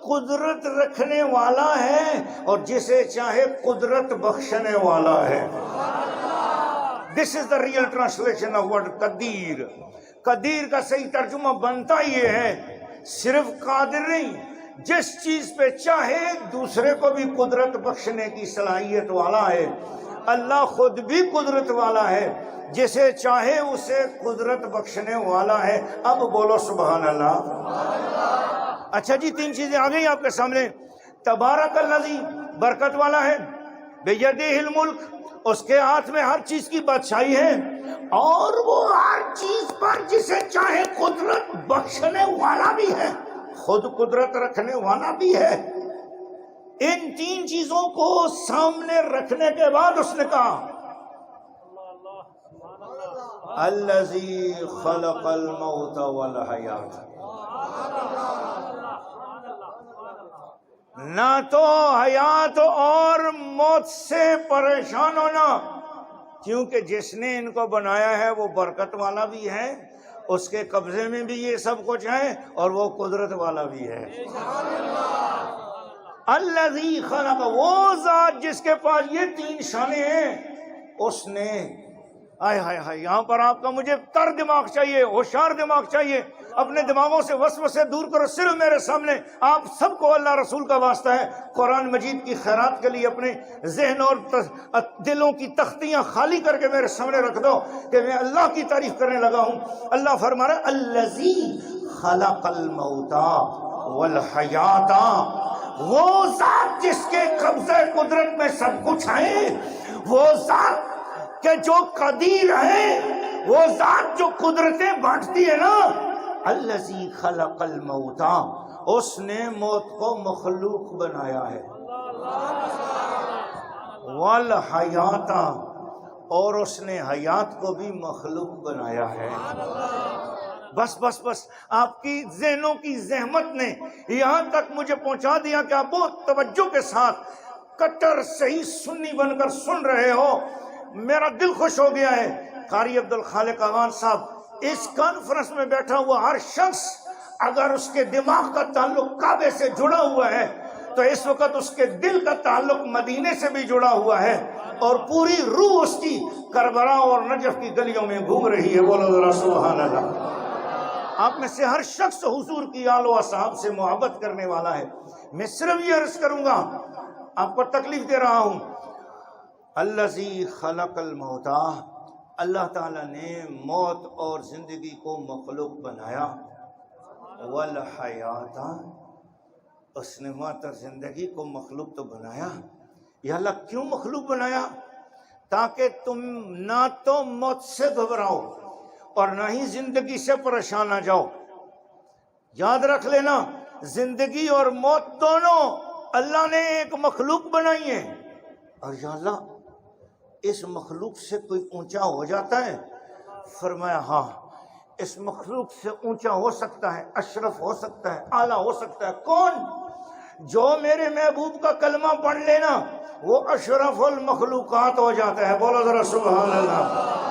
قدرت رکھنے والا ہے اور جسے چاہے قدرت بخشنے والا ہے۔ This is the real translation of word قدیر۔ قدیر کا صحیح ترجمہ بنتا یہ ہے صرف قادر نہیں، جس چیز پہ چاہے دوسرے کو بھی قدرت بخشنے کی صلاحیت والا ہے۔ اللہ خود بھی قدرت والا ہے، جسے چاہے اسے قدرت بخشنے والا ہے۔ اب بولو سبحان اللہ۔ اچھا جی، تین چیزیں آ گئی آپ کے سامنے۔ تبارک الذی، برکت والا ہے، بیدہ الملک، اس کے ہاتھ میں ہر چیز کی بادشاہی ہے، اور وہ ہر چیز پر جسے چاہے قدرت بخشنے والا بھی ہے، خود قدرت رکھنے والا بھی ہے۔ ان تین چیزوں کو سامنے رکھنے کے بعد اس نے کہا الذی خلق الموت والحیات، نہ تو حیات اور موت سے پریشان ہونا، کیونکہ جس نے ان کو بنایا ہے وہ برکت والا بھی ہے، اس کے قبضے میں بھی یہ سب کچھ ہے، اور وہ قدرت والا بھی ہے۔ الذی خلق، وہ ذات جس کے پاس یہ تین شانیں ہیں، اس نے ہائے ہائے ہائے، یہاں پر آپ کا مجھے تر دماغ چاہیے، ہوشیار دماغ چاہیے۔ اپنے دماغوں سے وسوسے دور کرو، صرف میرے سامنے آپ سب کو اللہ رسول کا واسطہ ہے، قرآن مجید کی خیرات کے لیے اپنے ذہن اور دلوں کی تختیاں خالی کر کے میرے سامنے رکھ دو کہ میں اللہ کی تعریف کرنے لگا ہوں۔ اللہ فرما رہا ہے الذی خلق الموت والحیات، وہ ذات جس کے قبضہ قدرت میں سب کچھ ہے، وہ ذات کہ جو قدیر ہے، وہ ذات جو قدرتیں بانٹتی ہے نا، الذی خلق الموت، اس نے موت کو مخلوق بنایا ہے، والحیات، اور اس نے حیات کو بھی مخلوق بنایا ہے۔ بس بس بس، آپ کی ذہنوں کی زحمت نے یہاں تک مجھے پہنچا دیا کہ آپ بہت توجہ کے ساتھ کٹر صحیح سنی بن کر سن رہے ہو۔ میرا دل خوش ہو گیا ہے۔ قاری عبدالخالق اغان صاحب، اس کانفرنس میں بیٹھا ہوا ہر شخص اگر اس کے دماغ کا تعلق کعبے سے جڑا ہوا ہے تو اس وقت اس کے دل کا تعلق مدینے سے بھی جڑا ہوا ہے، اور پوری روح اس کی کربلا اور نجف کی گلیوں میں گھوم رہی ہے۔ بولو ذرا سبحان اللہ۔ آپ میں سے ہر شخص حضور کی آل و اصحاب سے محبت کرنے والا ہے۔ میں صرف یہ عرض کروں گا، آپ کو تکلیف دے رہا ہوں، الذی خلق الموت، اللہ تعالیٰ نے موت اور زندگی کو مخلوق بنایا، والحیات، اس نے موت اور زندگی کو مخلوق تو بنایا۔ یا اللہ کیوں مخلوق بنایا؟ تاکہ تم نہ تو موت سے گھبراؤ اور نہ ہی زندگی سے پریشان نہ جاؤ۔ یاد رکھ لینا، زندگی اور موت دونوں اللہ نے ایک مخلوق بنائی ہے۔ اور یا اللہ اس مخلوق سے کوئی اونچا ہو جاتا ہے؟ فرمایا ہاں، اس مخلوق سے اونچا ہو سکتا ہے، اشرف ہو سکتا ہے، اعلیٰ ہو سکتا ہے۔ کون؟ جو میرے محبوب کا کلمہ پڑھ لینا وہ اشرف المخلوقات ہو جاتا ہے۔ بولو ذرا سبحان اللہ۔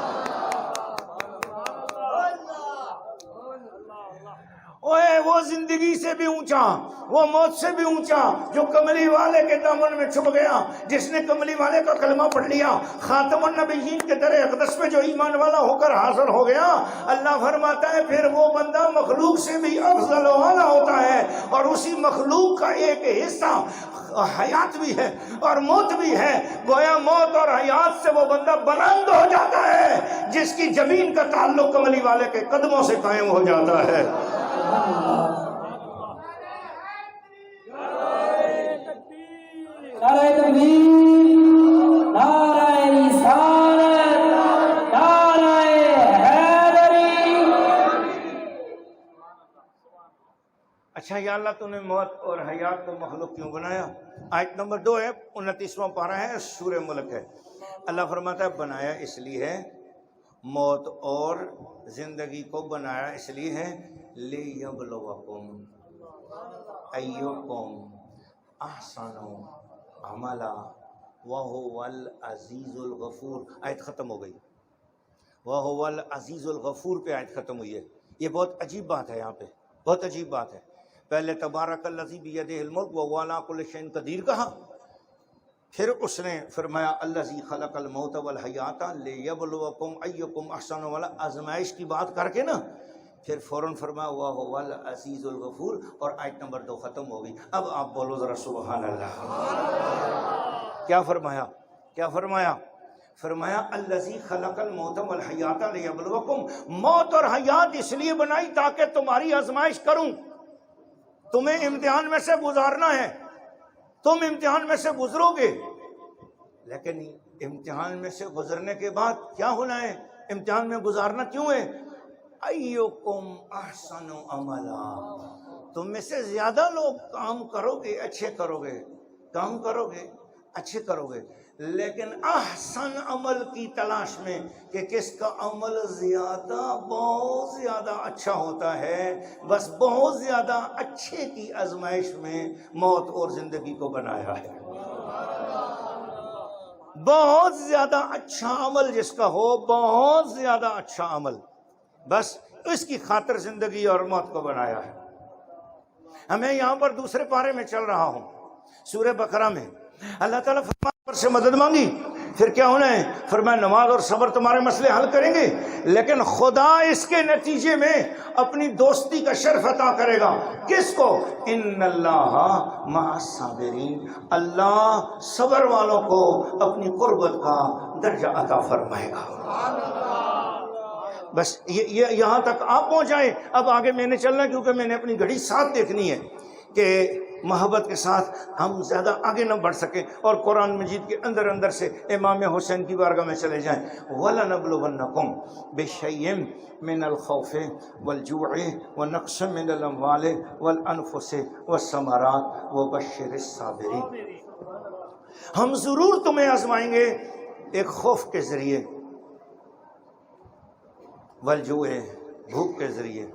وہ زندگی سے بھی اونچا، وہ موت سے بھی اونچا، جو کملی والے کے دامن میں چھپ گیا، جس نے کملی والے کا کلمہ پڑھ لیا، خاتم النبیین کے در اقدس میں جو ایمان والا ہو کر حاضر ہو گیا، اللہ فرماتا ہے پھر وہ بندہ مخلوق سے بھی افضل و اعلیٰ ہوتا ہے، اور اسی مخلوق کا ایک حصہ حیات بھی ہے اور موت بھی ہے۔ گویا موت اور حیات سے وہ بندہ بلند ہو جاتا ہے جس کی زمین کا تعلق کملی والے کے قدموں سے قائم ہو جاتا ہے۔ نعرہ تکبیر، نعرہ رسالت، نعرہ حیدری۔ اچھا یا اللہ تو نے موت اور حیات کو مخلوق کیوں بنایا؟ آیت نمبر 2 ہے، 29واں پارہ ہے، سورہ ملک ہے۔ اللہ فرماتا ہے بنایا اس لیے ہے موت اور زندگی کو بنایا اس لیے ہے لیبلوکم ایکم احسن عملا وہو العزیز الغفور. آیت ختم ہو گئی. وہو العزیز الغفور پہ آیت ختم ہوئی ہے. یہ بہت عجیب بات ہے، یہاں پہ بہت عجیب بات ہے. پہلے تبارک الذی بیدہ الملک وہو علی کل شیء قدیر کہا، پھر اس نے فرمایا الذی خلق الموت والحیات لیبلوکم ایکم احسن عملا، آزمائش کی بات کر کے نا پھر فوراً فرمایا وہو العزیز الغفور، اور آیت نمبر 2 ختم ہو گئی. اب آپ بولو ذرا سبحان اللہ. کیا فرمایا؟ کیا فرمایا؟ فرمایا الذی خلق الموت والحیات لیبلوکم، موت اور حیات اس لیے بنائی تاکہ تمہاری آزمائش کروں، تمہیں امتحان میں سے گزارنا ہے. تم امتحان میں سے گزرو گے، لیکن امتحان میں سے گزرنے کے بعد کیا ہونا ہے؟ امتحان میں گزارنا کیوں ہے؟ ایکم احسن عملا، تم میں سے زیادہ لوگ کام کرو گے، اچھے کرو گے، کام کرو گے، اچھے کرو گے، لیکن احسن عمل کی تلاش میں کہ کس کا عمل زیادہ بہت زیادہ اچھا ہوتا ہے. بس بہت زیادہ اچھے کی آزمائش میں موت اور زندگی کو بنایا ہے. بہت زیادہ اچھا عمل جس کا ہو، بہت زیادہ اچھا عمل، بس اس کی خاطر زندگی اور موت کو بنایا ہے. ہمیں یہاں پر دوسرے پارے میں چل رہا ہوں، سورہ بقرہ میں اللہ تعالیٰ فرمایا پر سے مدد مانگی، پھر کیا ہونا ہے؟ فرمایا نماز اور صبر تمہارے مسئلے حل کریں گے، لیکن خدا اس کے نتیجے میں اپنی دوستی کا شرف عطا کرے گا. کس کو؟ ان اللہ مع الصابرین، اللہ صبر والوں کو اپنی قربت کا درجہ عطا فرمائے گا. بس یہ یہاں تک آپ پہنچ جائیں. اب آگے میں نے چلنا ہے کیونکہ میں نے اپنی گھڑی ساتھ دیکھنی ہے کہ محبت کے ساتھ ہم زیادہ آگے نہ بڑھ سکیں اور قرآن مجید کے اندر اندر سے امام حسین کی بارگاہ میں چلے جائیں. وَلَنَبْلُوَنَّكُمْ بِشَيْءٍ مِّنَ الْخَوْفِ وَالْجُوعِ وَنَقْصٍ مِّنَ الْأَمْوَالِ وَالْأَنفُسِ وَالثَّمَرَاتِ وَبَشِّرِ الصَّابِرِينَ. ہم ضرور تمہیں آزمائیں گے ایک خوف کے ذریعے، والجوع بھوک کے ذریعے،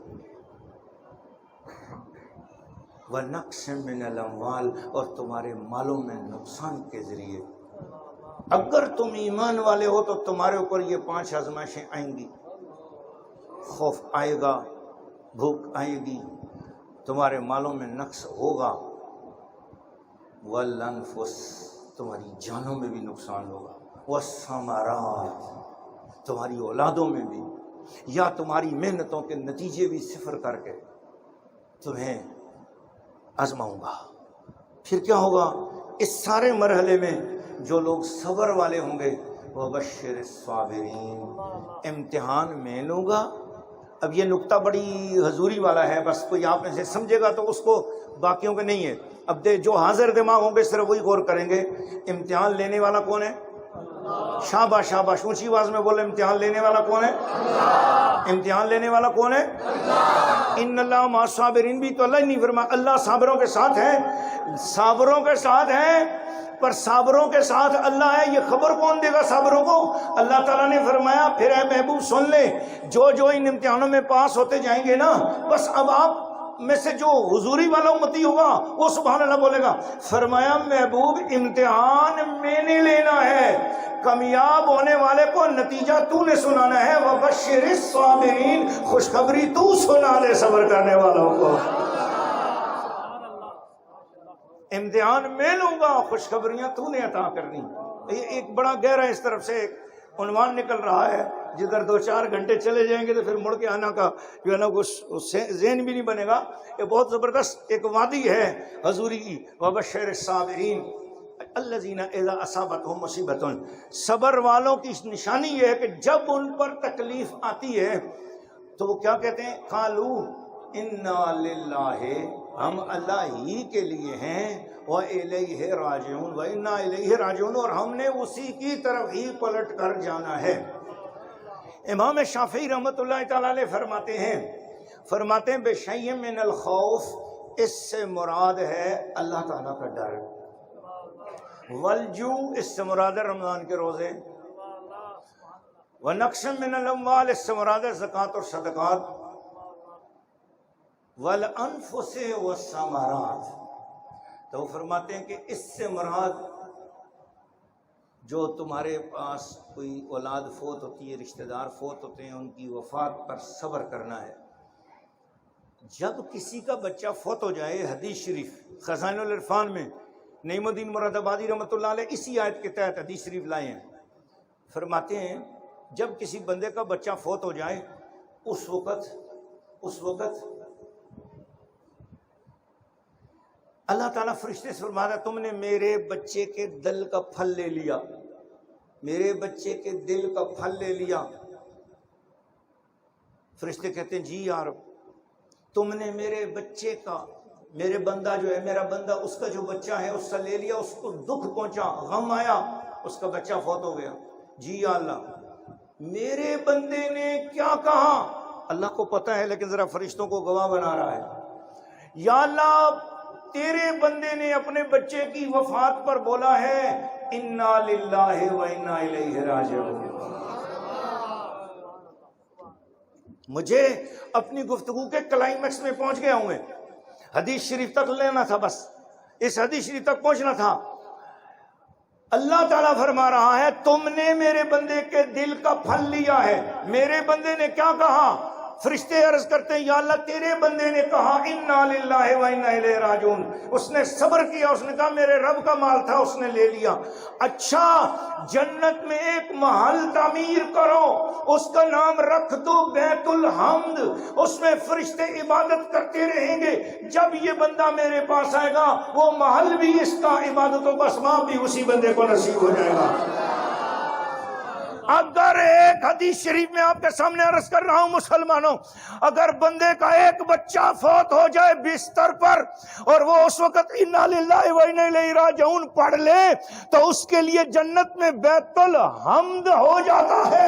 وَنَقْصٍ مِّنَ الْأَمْوَالِ اور تمہارے مالوں میں نقصان کے ذریعے. اگر تم ایمان والے ہو تو تمہارے اوپر یہ 5 آزمائشیں آئیں گی. خوف آئے گا، بھوک آئے گی، تمہارے مالوں میں نقص ہوگا، وَالْأَنفُسِ تمہاری جانوں میں بھی نقصان ہوگا، وَالثَّمَرَاتِ تمہاری اولادوں میں بھی، یا تمہاری محنتوں کے نتیجے بھی صفر کر کے تمہیں آزماؤں گا. پھر کیا ہوگا؟ اس سارے مرحلے میں جو لوگ صبر والے ہوں گے وَبَشِّرِ الصَّابِرِينَ، امتحان میں لوں گا. اب یہ نقطہ بڑی حضوری والا ہے، بس کوئی آپ میں سے سمجھے گا تو اس کو، باقیوں کے نہیں ہے. اب جو حاضر دماغ ہوں گے صرف وہی غور کریں گے. امتحان لینے والا کون ہے؟ شاباش شاباش، اونچی آواز میں بولے امتحان لینے والا کون ہے؟ امتحان لینے والا کون ہے؟ ان اللہ مع الصابرین بھی تو اللہ ہی نہیں فرمایا اللہ صابروں کے ساتھ ہے. صابروں کے ساتھ ہیں، پر صابروں کے ساتھ اللہ ہے، یہ خبر کون دے گا صابروں کو؟ اللہ تعالیٰ نے فرمایا پھر اے محبوب سن لے، جو ان امتحانوں میں پاس ہوتے جائیں گے نا، بس اب آپ میں سے جو حضوری والا امتی ہوگا وہ سبحان اللہ بولے گا. فرمایا محبوب امتحان میں نے لینا ہے، کامیاب ہونے والے کو نتیجہ تو نے سنانا ہے. وَبَشِّرِ الصَّابِرِينَ خوشخبری تو سنا دے صبر کرنے والوں کو. امتحان میں لوں گا، خوشخبریاں تو نے عطا کرنی. یہ ایک بڑا گہرا اس طرف سے ایک عنوان نکل رہا ہے، جدھر 2-4 گھنٹے چلے جائیں گے تو پھر مڑ کے آنا کا جو ہے نا کچھ ذہن بھی نہیں بنے گا. یہ بہت زبردست ایک وادی ہے حضوری کی. وَبَشِّرِ الصَّابِرِينَ الَّذِينَ إِذَا أَصَابَتْهُم مُّصِيبَةٌ، صبر والوں کی نشانی یہ ہے کہ جب ان پر تکلیف آتی ہے تو وہ کیا کہتے ہیں؟ قَالُوا إِنَّا لِلَّهِ، ہم اللہ ہی کے لیے ہیں، وَإِلَيْهِ رَاجِعُونَ وَإِنَّا إِلَيْهِ رَاجِعُونَ اور ہم نے اسی کی طرف ہی پلٹ کر جانا ہے. امام شافعی رحمۃ اللہ تعالیٰ علیہ فرماتے ہیں بِشَيْءٍ مِّنَ الْخَوْفِ، اس سے مراد ہے اللہ تعالیٰ کا ڈر. والجوع، اس سے مراد ہے رمضان کے روزے. وَنَقْصٍ مِّنَ الْأَمْوَالِ، اس سے مراد ہے زکوٰۃ اور صدقات، وَالْأَنفُسِ وَالثَّمَرَاتِ، تو وہ فرماتے ہیں کہ اس سے مراد جو تمہارے پاس کوئی اولاد فوت ہوتی ہے، رشتہ دار فوت ہوتے ہیں، ان کی وفات پر صبر کرنا ہے۔ جب کسی کا بچہ فوت ہو جائے، حدیث شریف خزائن العرفان میں نعیم الدین مراد آبادی رحمۃ اللہ علیہ اسی آیت کے تحت حدیث شریف لائے ہیں، فرماتے ہیں جب کسی بندے کا بچہ فوت ہو جائے اس وقت اللہ تعالیٰ فرشتے سے فرماتا ہے تم نے میرے بچے کے دل کا پھل لے لیا، میرے بچے کے دل کا پھل لے لیا۔ فرشتے کہتے ہیں جی یا رب، تم نے میرے بچے کا، میرے بندہ جو ہے، میرا بندہ اس کا جو بچہ ہے اس سے لے لیا، اس کو دکھ پہنچا، غم آیا، اس کا بچہ فوت ہو گیا۔ جی یا اللہ، میرے بندے نے کیا کہا؟ اللہ کو پتہ ہے لیکن ذرا فرشتوں کو گواہ بنا رہا ہے۔ یا اللہ، تیرے بندے نے اپنے بچے کی وفات پر بولا ہے انا للہ و انا الیہ راجعون۔ مجھے اپنی گفتگو کے کلائمیکس میں پہنچ گیا ہوں، حدیث شریف تک لینا تھا، بس اس حدیث شریف تک پہنچنا تھا۔ اللہ تعالیٰ فرما رہا ہے تم نے میرے بندے کے دل کا پھل لیا ہے۔ میرے بندے نے کیا کہا؟ فرشتے عرض کرتے ہیں یا اللہ، تیرے بندے نے کہا انا للہ و انا الیہ راجعون، اس نے صبر کیا، اس نے کہا میرے رب کا مال تھا اس نے لے لیا۔ اچھا، جنت میں ایک محل تعمیر کرو، اس کا نام رکھ دو بیت الحمد، اس میں فرشتے عبادت کرتے رہیں گے، جب یہ بندہ میرے پاس آئے گا وہ محل بھی اس کا عبادت و اسماء بھی اسی بندے کو نصیب ہو جائے گا۔ اگر ایک حدیث شریف میں آپ کے سامنے عرض کر رہا ہوں مسلمانوں، اگر بندے کا ایک بچہ فوت ہو جائے بستر پر اور وہ اس وقت انا للہ و انا الیہ راجعون پڑھ لے تو اس کے لیے جنت میں بیت الحمد ہو جاتا ہے۔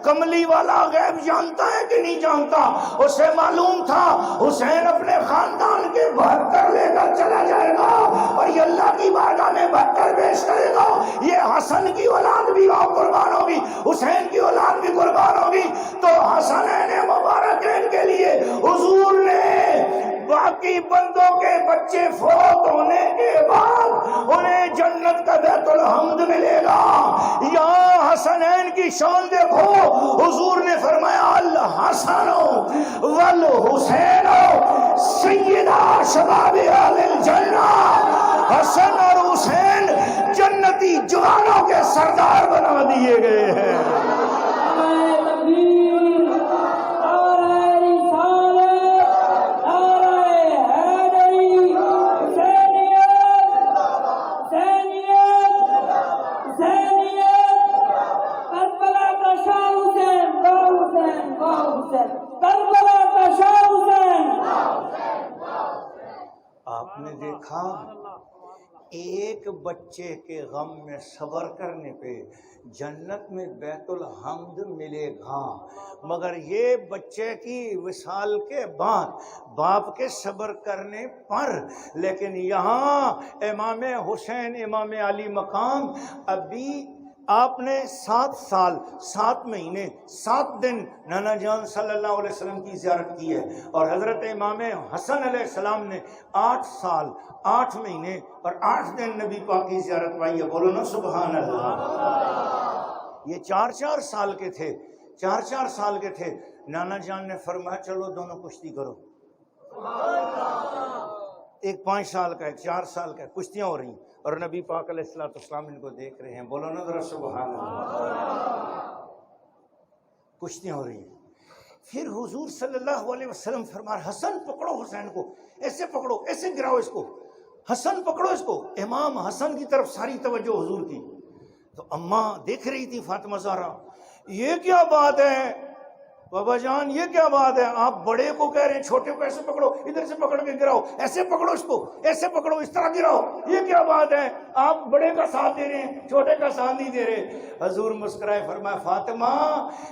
کملی والا غیب جانتا ہے کہ نہیں جانتا؟ اسے معلوم تھا حسین اپنے خاندان کے 72 لے کر چلا جائے گا اور یہ اللہ کی بارگاہ میں 72 پیش کرے گا، یہ حسن کی اولاد بھی قربان ہوگی، حسین کی اولاد بھی قربان ہوگی۔ تو حسنین مبارکین کے لیے حضور نے باقی بندوں کے بچے فوت ہونے کے بعد انہیں جنت کا بیت الحمد ملے گا۔ یہاں حسنین کی شان دیکھو، حضور نے فرمایا الحسن والحسین سیدہ شباب اہل الجنہ، حسن اور حسین جنتی جوانوں کے سردار بنا دیے گئے ہیں۔ آپ نے دیکھا ایک بچے کے غم میں صبر کرنے پہ جنت میں بیت الحمد ملے گا، مگر یہ بچے کی وصال کے بعد باپ کے صبر کرنے پر۔ لیکن یہاں امام حسین امام علی مقام ابھی آپ نے 7 سال 7 مہینے 7 دن نانا جان صلی اللہ علیہ وسلم کی زیارت کی ہے، اور حضرت امام حسن علیہ السلام نے 8 سال 8 مہینے اور 8 دن نبی پاک کی زیارت پائی ہے۔ بولو نا سبحان اللہ۔ یہ 4 سال کے تھے، 4 سال کے تھے۔ نانا جان نے فرمایا چلو دونوں کشتی کرو، ایک 5 سال کا ہے، 4 سال کا ہے، کشتیاں ہو رہی ہیں اور نبی پاک علیہ السلام ان کو دیکھ رہے ہیں۔ بولو نا ذرا سبحان اللہ۔ کشتیاں ہو رہی ہیں، پھر حضور صلی اللہ علیہ وسلم فرمایا حسن پکڑو حسین کو، ایسے پکڑو، ایسے گراؤ اس کو، حسن پکڑو اس کو۔ امام حسن کی طرف ساری توجہ حضور کی، تو اماں دیکھ رہی تھی فاطمہ زہرا، یہ کیا بات ہے بابا جان، یہ کیا بات ہے؟ آپ بڑے کو کہہ رہے ہیں چھوٹے کو ایسے پکڑو، ادھر سے پکڑ کے گراؤ، ایسے پکڑو اس کو، ایسے پکڑو، اس طرح گراؤ، یہ کیا بات ہے؟ آپ بڑے کا ساتھ دے رہے ہیں، چھوٹے کا ساتھ نہیں دے رہے۔ حضور مسکرائے فرمایا فاطمہ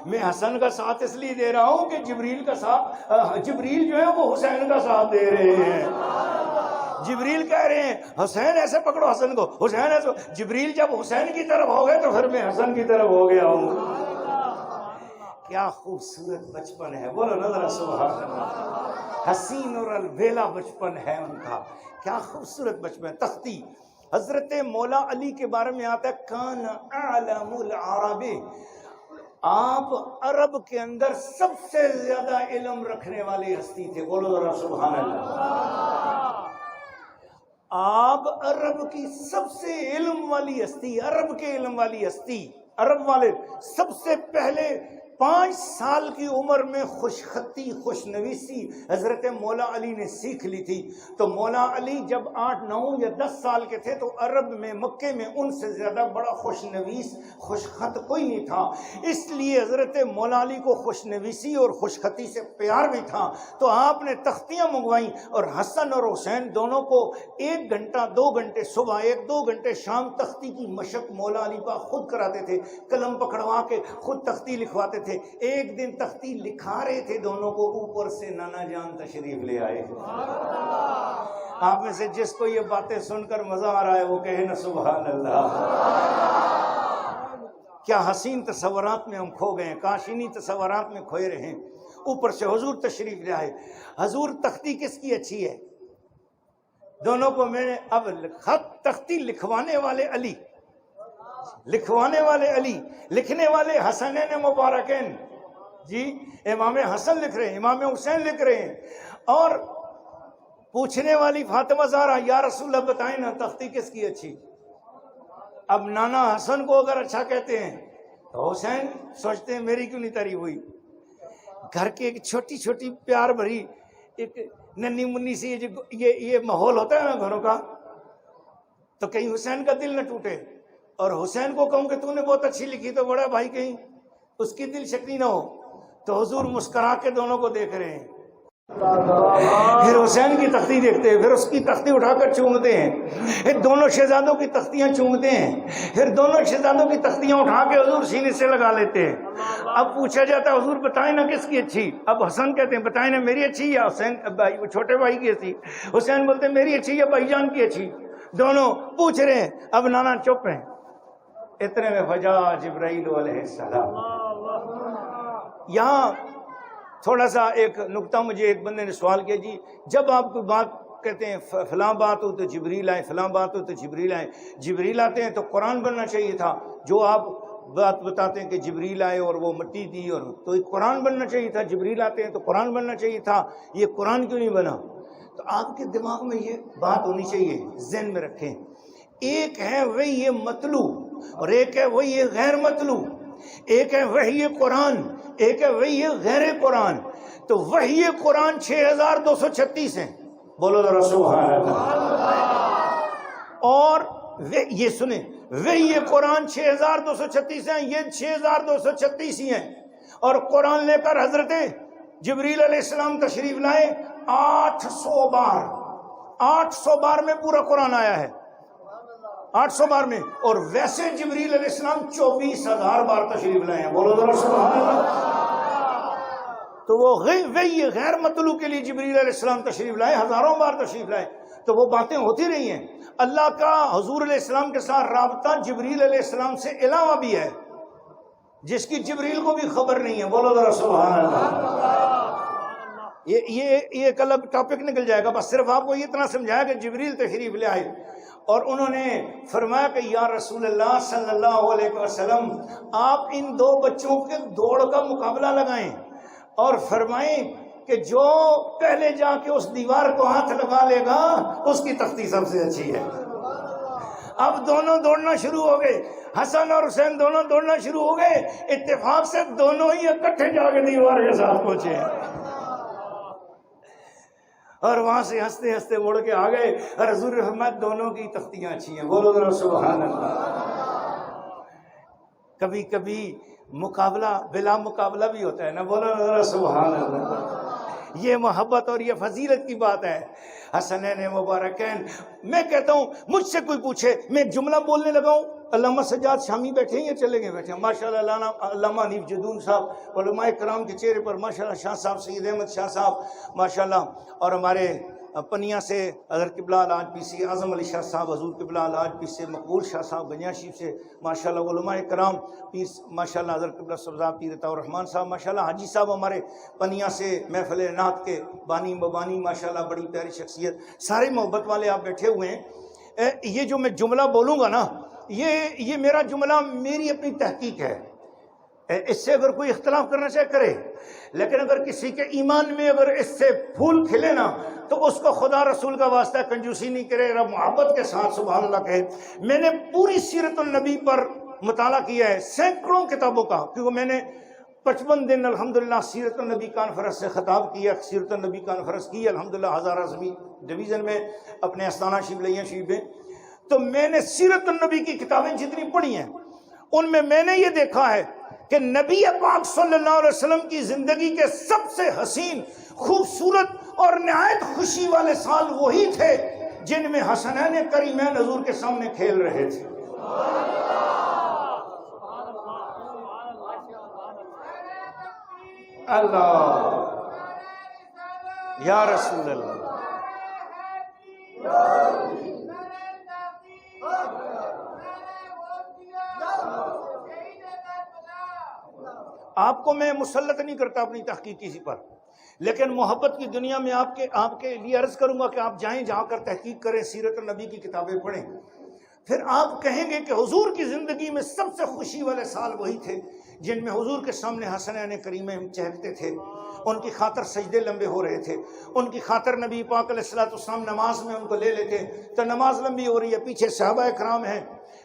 میں حسن کا ساتھ اس لیے دے رہا ہوں کہ جبریل جو ہے وہ حسین کا ساتھ دے رہے ہیں۔ جبریل کہہ رہے ہیں حسین ایسے پکڑو حسن کو، حسین ایسے۔ جبریل جب حسین کی طرف ہو گئے تو پھر میں حسن کی طرف ہو گیا ہوں۔ کیا خوبصورت بچپن ہے، بولو نا ذرا سبحان اللہ۔ حسین اور البیلا بچپن ہے ان کا، کیا خوبصورت بچپن۔ تختی حضرت مولا علی کے بارے میں آتا ہے کان اعلم العرب، آپ عرب کے اندر سب سے زیادہ علم رکھنے والی ہستی تھے، بولو ذرا سبحان اللہ۔ آپ عرب کی سب سے علم والی ہستی، عرب کے علم والی ہستی، عرب والے سب سے پہلے 5 سال کی عمر میں خوش خطی خوش نویسی حضرت مولا علی نے سیکھ لی تھی۔ تو مولا علی جب 8 9 یا 10 سال کے تھے تو عرب میں مکے میں ان سے زیادہ بڑا خوش نویس خوش خط کوئی نہیں تھا، اس لیے حضرت مولا علی کو خوش نویسی اور خوش خطی سے پیار بھی تھا۔ تو آپ نے تختیاں منگوائیں اور حسن اور حسین دونوں کو 1 گھنٹہ 2 گھنٹے صبح 1 2 گھنٹے شام تختی کی مشق مولا علی پاک خود کراتے تھے، قلم پکڑوا کے خود تختی لکھواتے تھے۔ ایک دن تختی لکھا رہے تھے دونوں کو، اوپر سے نانا جان تشریف لے آئے۔ آپ میں سے جس کو یہ باتیں سن کر مزہ آ رہا ہے وہ کہے نا سبحان اللہ۔ کیا حسین تصورات میں ہم کھو گئے ہیں، کاش انہی تصورات میں کھوئے رہے۔ اوپر سے حضور تشریف لے آئے۔ حضور تختی کس کی اچھی ہے؟ دونوں کو میں نے اب خط تختی لکھوانے والے علی، لکھوانے والے علی، لکھنے والے حسنین مبارکین، جی امام حسن لکھ رہے ہیں، امام حسین لکھ رہے ہیں، اور پوچھنے والی فاطمہ زہرا، یا رسول اللہ بتائیں نا تختی کس کی اچھی؟ اب نانا حسن کو اگر اچھا کہتے ہیں تو حسین سوچتے ہیں میری کیوں نہیں تعریف ہوئی؟ گھر کے ایک چھوٹی چھوٹی پیار بھری ایک ننی منی سی یہ ماحول ہوتا ہے نا گھروں کا، تو کہیں حسین کا دل نہ ٹوٹے، اور حسین کو کہوں کہ تو نے بہت اچھی لکھی تو بڑا بھائی کہیں اس کی دل شکنی نہ ہو۔ تو حضور مسکرا کے دونوں کو دیکھ رہے ہیں، پھر حسین کی تختی دیکھتے ہیں، پھر اس کی تختی اٹھا کر چومتے ہیں، پھر دونوں شہزادوں کی تختیاں چومتے ہیں، پھر دونوں شہزادوں کی تختیاں اٹھا کے حضور سینے سے لگا لیتے ہیں۔ اب پوچھا جاتا ہے حضور بتائیں نا کس کی اچھی؟ اب حسن کہتے ہیں بتائیں نا میری اچھی یا حسین چھوٹے بھائی کی اچھی؟ حسین بولتے ہیں میری اچھی یا بھائی جان کی اچھی؟ دونوں پوچھ رہے ہیں، اب نانا چپ ہیں۔ اتنے میں فجا جبرائیل علیہ السلام۔ یہاں تھوڑا سا ایک نقطہ، مجھے ایک بندے نے سوال کیا، جی جب آپ کوئی بات کہتے ہیں فلاں بات ہو تو جبریل آئے، فلاں بات ہو تو جبریل آئے، جبریل آتے ہیں تو قرآن بننا چاہیے تھا، جو آپ بات بتاتے ہیں کہ جبریل آئے اور وہ مٹی دی اور تو قرآن بننا چاہیے تھا، جبریل آتے ہیں تو قرآن بننا چاہیے تھا، یہ قرآن کیوں نہیں بنا؟ تو آپ کے دماغ میں یہ بات ہونی چاہیے، ذہن میں رکھیں، ایک ہے وہی یہ مطلوب اور ایک ہے وہی یہ غیر مطلوب، ایک ہے وحی قرآن، ایک ہے وحی غیر قرآن۔ تو وحی قرآن 6236 ہیں، بولو ذرا سبحان اللہ۔ اور یہ سنیں، وحی قرآن 6236 ہیں، یہ 6236 ہی ہیں، اور قرآن لے کر حضرت جبریل علیہ السلام تشریف لائے 800 بار، 800 بار میں پورا قرآن آیا ہے، 800 بار میں، اور ویسے جبریل علیہ السلام 24,000 بار تشریف لائے ہیں، بولو ذرا سبحان اللہ۔ تو وہ وہی غیر مطلوب کے لیے جبریل علیہ السلام تشریف لائے، ہزاروں بار تشریف لائے، تو وہ باتیں ہوتی رہی ہیں۔ اللہ کا حضور علیہ السلام کے ساتھ رابطہ جبریل علیہ السلام سے علاوہ بھی ہے، جس کی جبریل کو بھی خبر نہیں ہے، بولو ذرا سبحان اللہ۔ یہ ایک الگ ٹاپک نکل جائے گا، بس صرف آپ کو یہ اتنا سمجھایا کہ جبریل تشریف لے آئے اور انہوں نے فرمایا کہ یا رسول اللہ صلی اللہ علیہ وسلم، آپ ان 2 بچوں کے دوڑ کا مقابلہ لگائیں اور فرمائیں کہ جو پہلے جا کے اس دیوار کو ہاتھ لگا لے گا اس کی تختی سب سے اچھی ہے۔ اب دونوں دوڑنا شروع ہو گئے، حسن اور حسین دونوں دوڑنا شروع ہو گئے، اتفاق سے دونوں ہی اکٹھے جا کے دیوار کے ساتھ پہنچے ہیں، اور وہاں سے ہنستے ہنستے مڑ کے آ گئے، اور حضور نے فرمایا دونوں کی تختیاں اچھی ہیں، بولو ذرا سبحان اللہ۔ کبھی کبھی مقابلہ بلا مقابلہ بھی ہوتا ہے نا، بولو ذرا سبحان اللہ۔ یہ محبت اور یہ فضیلت کی بات ہے۔ حسنین مبارکین، میں کہتا ہوں مجھ سے کوئی پوچھے، میں ایک جملہ بولنے لگا ہوں، علامہ سجاد شامی بیٹھے ہیں یا چلے گئے بیٹھے ہیں؟ ماشاءاللہ علامہ حنیف جدون صاحب، علماء کرام کے چہرے پر ماشاءاللہ، شاہ صاحب سید احمد شاہ صاحب ماشاءاللہ، اور ہمارے پنیا سے حضرت قبلہ لاج پی سی اعظم علی شاہ صاحب، حضور قبلہ لاج پی سے مقبول شاہ صاحب گنجا شریف سے، ماشاءاللہ علماء کرام پیر ماشاءاللہ حضرت قبلہ سبزہ پیر عطا الرحمن صاحب، ماشاءاللہ حاجی صاحب ہمارے پنیا سے محفل نعت کے بانی مبانی، ماشاءاللہ بڑی پیاری شخصیت، سارے محبت والے آپ بیٹھے ہوئے ہیں۔ یہ جو میں جملہ بولوں گا نا، یہ میرا جملہ میری اپنی تحقیق ہے، اس سے اگر کوئی اختلاف کرنا چاہے کرے، لیکن اگر کسی کے ایمان میں اگر اس سے پھول کھلے نا تو اس کو خدا رسول کا واسطہ کنجوسی نہیں کرے، رب محبت کے ساتھ سبحان اللہ کہے۔ میں نے پوری سیرت النبی پر مطالعہ کیا ہے، سینکڑوں کتابوں کا، کیونکہ میں نے 55 دن الحمدللہ سیرت النبی کانفرنس سے خطاب کیا، سیرت النبی کانفرنس کی الحمدللہ ہزارہ زمین ڈویژن میں اپنے استانہ شریف لیاں شریف میں۔ تو میں نے سیرت النبی کی کتابیں جتنی پڑھی ہیں ان میں نے یہ دیکھا ہے کہ نبی پاک صلی اللہ علیہ وسلم کی زندگی کے سب سے حسین، خوبصورت اور نہایت خوشی والے سال وہی تھے جن میں حسنین کریمین حضور کے سامنے کھیل رہے تھے۔ اللہ یا رسول اللہ، آپ کو میں مسلط نہیں کرتا اپنی تحقیق کسی پر، لیکن محبت کی دنیا میں آپ کے لیے عرض کروں گا کہ آپ جائیں، جا کر تحقیق کریں، سیرت النبی کی کتابیں پڑھیں، پھر آپ کہیں گے کہ حضور کی زندگی میں سب سے خوشی والے سال وہی تھے جن میں حضور کے سامنے حسنین کریمین چہکتے تھے، ان کی خاطر سجدے لمبے ہو رہے تھے، ان کی خاطر نبی پاک علیہ الصلوۃ والسلام نماز میں ان کو لے لیتے تو نماز لمبی ہو رہی ہے، پیچھے صحابہ کرام ہیں،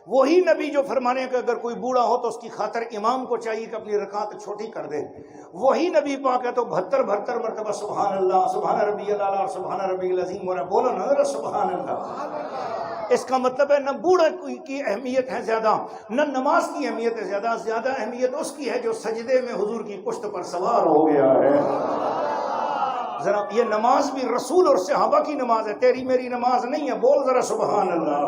وہی نبی جو فرمانے کہ اگر کوئی بوڑھا ہو تو اس کی خاطر امام کو چاہیے کہ اپنی رکعت چھوٹی کر دے، وہی نبی پاک ہے تو 72 مرتبہ سبحان اللہ، سبحان ربی الاعلیٰ اور سبحان ربی العظیم ہو رہا ہے، بولو نا سبحان اللہ۔ اس کا مطلب ہے نہ بوڑھے کی اہمیت ہے زیادہ، نہ نماز کی اہمیت ہے زیادہ، زیادہ اہمیت اس کی ہے جو سجدے میں حضور کی پشت پر سوار ہو گیا ہے۔ ذرا یہ نماز بھی رسول اور صحابہ کی نماز ہے، تیری میری نماز نہیں ہے، بول ذرا سبحان اللہ۔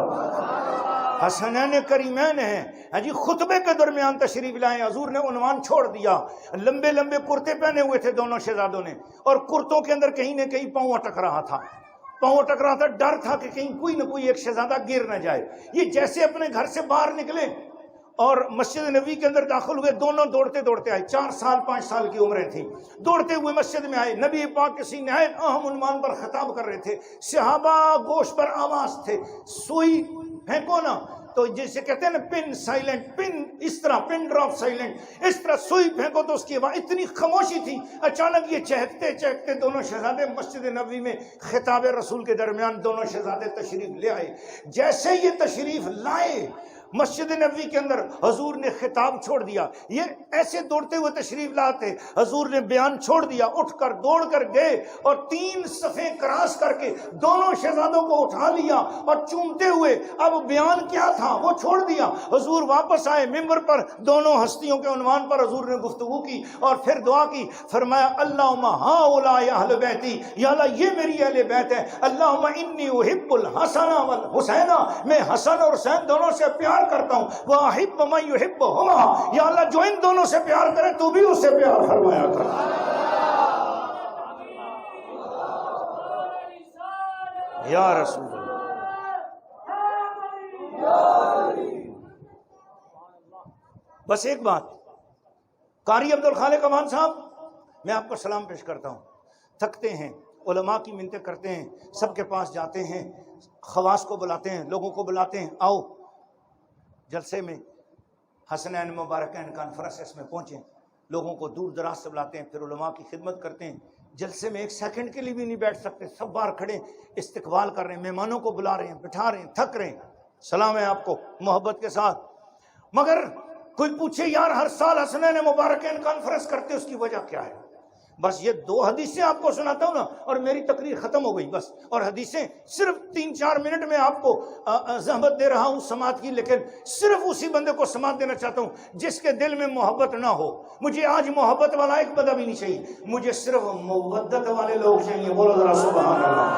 حسنین کریمین ہیں، ہاں جی، خطبے کے درمیان تشریف لائے، حضور نے عنوان چھوڑ دیا، لمبے لمبے کرتے پہنے ہوئے تھے دونوں شہزادوں نے، اور کرتوں کے اندر کہیں نہ کہیں پاؤں اٹک رہا تھا، ڈر تھا کہ کہیں کوئی نہ کوئی ایک شہزادہ گر نہ جائے۔ یہ جیسے اپنے گھر سے باہر نکلے اور مسجد نبوی کے اندر داخل ہوئے، دونوں دوڑتے دوڑتے آئے، 4 سال 5 سال کی عمریں تھیں، دوڑتے ہوئے مسجد میں آئے، نبی پاک کسی نہایت اہم عنوان پر خطاب کر رہے تھے، صحابہ گوش پر آواز تھے، سوئی پھینکو نا، تو جیسے کہتے ہیں نا پن سائلنٹ، پن اس طرح، پن ڈراپ سائلنٹ، اس طرح سوئی پھینکو تو اس کی آواز، اتنی خاموشی تھی، اچانک یہ چہکتے چہکتے دونوں شہزادے مسجد نبوی میں خطاب رسول کے درمیان دونوں شہزادے تشریف لے آئے۔ جیسے یہ تشریف لائے مسجد نبوی کے اندر حضور نے خطاب چھوڑ دیا، یہ ایسے دوڑتے ہوئے تشریف لاتے، حضور نے بیان چھوڑ دیا، اٹھ کر دوڑ کر گئے اور 3 صفیں کراس کر کے دونوں شہزادوں کو اٹھا لیا اور چومتے ہوئے، اب بیان کیا تھا وہ چھوڑ دیا، حضور واپس آئے ممبر پر، دونوں ہستیوں کے عنوان پر حضور نے گفتگو کی اور پھر دعا کی، فرمایا اللہم ہؤلاء اہل بیتی، یا اللہ یہ میری اہل بیت ہے، اللہم انی احب الحسن والحسین، میں حسن اور حسین دونوں سے پیار کرتا ہوں، وَأَحِبُّ مَن يُحِبُّهُمَا، یا اللہ جو ان دونوں سے پیار کرے تو بھی اس سے پیار فرمایا کر۔ یا رسول اللہ، بس ایک بات، قاری عبدالخالق امان صاحب، میں آپ کو سلام پیش کرتا ہوں، تھکتے ہیں، علماء کی منتیں کرتے ہیں، سب کے پاس جاتے ہیں، خواص کو بلاتے ہیں، لوگوں کو بلاتے ہیں، آؤ جلسے میں حسنین مبارکین کانفرنس میں پہنچیں، لوگوں کو دور دراز سے بلاتے ہیں، پھر علماء کی خدمت کرتے ہیں، جلسے میں 1 سیکنڈ کے لیے بھی نہیں بیٹھ سکتے، سب باہر کھڑے استقبال کر رہے ہیں، مہمانوں کو بلا رہے ہیں، بٹھا رہے ہیں، تھک رہے ہیں، سلام ہے آپ کو محبت کے ساتھ، مگر کوئی پوچھے یار ہر سال حسنین مبارکین کانفرنس کرتے، اس کی وجہ کیا ہے؟ بس یہ 2 حدیثیں آپ کو سناتا ہوں نا اور میری تقریر ختم ہو گئی بس، اور حدیثیں صرف 3-4 منٹ میں آپ کو زحمت دے رہا ہوں سماعت کی، لیکن صرف اسی بندے کو سماعت دینا چاہتا ہوں جس کے دل میں محبت نہ ہو۔ مجھے آج محبت والا ایک بندہ بھی نہیں چاہیے، مجھے صرف مودت والے لوگ چاہیے، بولو ذرا سبحان اللہ۔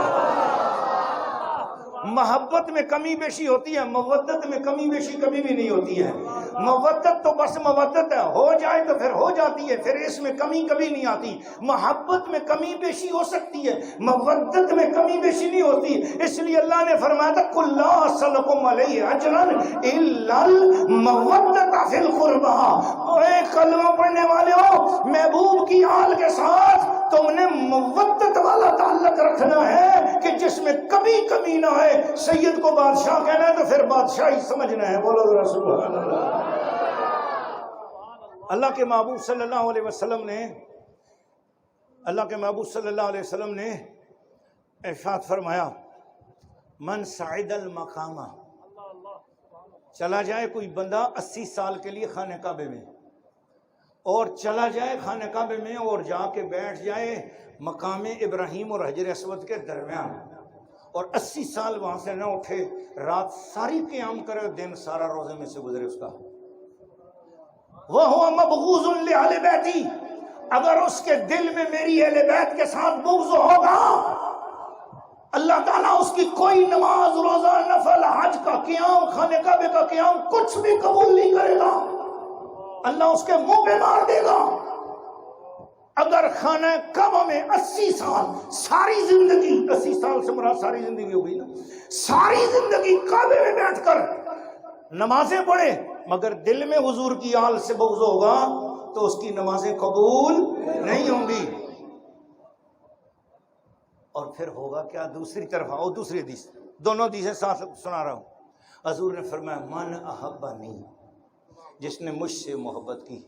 محبت میں کمی بیشی ہوتی ہے، مودت میں کمی بیشی کبھی بھی نہیں ہوتی ہے۔ مودت تو بس مودت ہے، ہو جائے تو پھر ہو جاتی ہے، پھر اس میں کمی کبھی نہیں آتی۔ محبت میں کمی بیشی ہو سکتی ہے، مودت میں کمی بیشی نہیں ہوتی۔ اس لیے اللہ نے فرمایا تھا قُلْ لَا أَسْأَلُكُمْ عَلَيْهِ أَجْرًا إِلَّا الْمَوَدَّةَ فِي الْقُرْبَى۔ اے کلمہ پڑھنے والے ہو، محبوب کی آل کے ساتھ تم نے مودت والا تعلق رکھنا ہے کہ جس میں کبھی کمی نہ ہے۔ سید کو بادشاہ کہنا ہے تو پھر بادشاہی سمجھنا ہے۔ بولو ذرا سبحان اللہ۔ اللہ کے محبوب صلی اللہ علیہ وسلم نے ارشاد فرمایا من صعد المقام، چلا جائے کوئی بندہ 80 سال کے لیے خانہ کعبے میں، اور چلا جائے خانہ کعبے میں اور جا کے بیٹھ جائے مقام ابراہیم اور حجر اسود کے درمیان، اور 80 سال وہاں سے نہ اٹھے، رات ساری قیام کرے، دن سارا روزے میں سے گزرے اس کا، وَهُوَ مَبْغُوظٌ لِأَهْلِ بَيْتِي، اگر اس کے دل میں میری اہل بیت کے ساتھ بغض ہوگا، اللہ تعالیٰ اس کی کوئی نماز، روزہ، نفل، حج کا قیام، خانہ کعبے کا قیام کچھ بھی قبول نہیں کرے گا، اللہ اس کے منہ پہ مار دے گا۔ اگر خانہ کعبہ میں 80 سال، ساری زندگی، 80 سال سے مراد ساری زندگی ہو گئی نا، ساری زندگی کعبے میں بیٹھ کر نمازیں پڑھے مگر دل میں حضور کی آل سے بغض ہوگا تو اس کی نمازیں قبول نہیں ہوں گی۔ اور پھر ہوگا کیا؟ دوسری طرف آؤ، دوسری حدیث، دونوں حدیثیں ساتھ سنا رہا ہوں۔ حضور نے فرمایا من احبنی، جس نے مجھ سے محبت کی،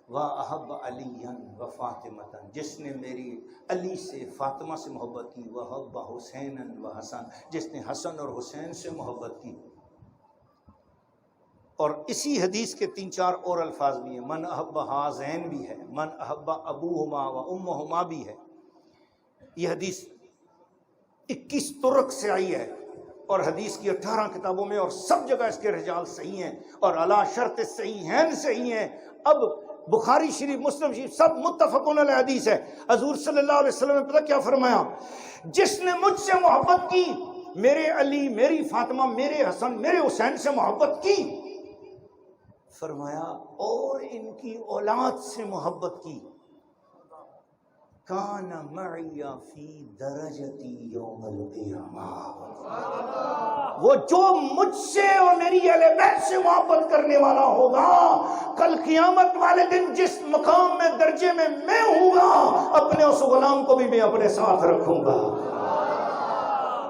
وَأَحَبَّ عَلِيًّا وَفَاطِمَةً، جس نے میری علی سے، فاطمہ سے محبت کی، وَحَبَّ حُسَيْنًا وَحَسَنًا، جس نے حسن اور حسین سے محبت کی۔ اور اسی حدیث کے 3-4 اور الفاظ بھی ہیں، من احب ہازین بھی ہے، من احب ابوہما و امہما بھی ہے۔ یہ حدیث 21 طرق سے آئی ہے اور حدیث کی 18 کتابوں میں، اور سب جگہ اس کے رجال صحیح ہیں اور علی شرط صحیحین صحیح ہیں۔ اب بخاری شریف، مسلم شریف سب متفقون علیہ حدیث ہے۔ حضور صلی اللہ علیہ وسلم نے پتہ کیا فرمایا؟ جس نے مجھ سے محبت کی، میرے علی، میری فاطمہ، میرے حسن، میرے حسین سے محبت کی، فرمایا اور ان کی اولاد سے محبت کی، کان معی فی درجتی یوم القیامہ، وہ جو مجھ سے اور میری اہل بیت سے محبت کرنے والا ہوگا، کل قیامت والے دن جس مقام میں، درجے میں میں ہوں گا، اپنے اس غلام کو بھی میں اپنے ساتھ رکھوں گا۔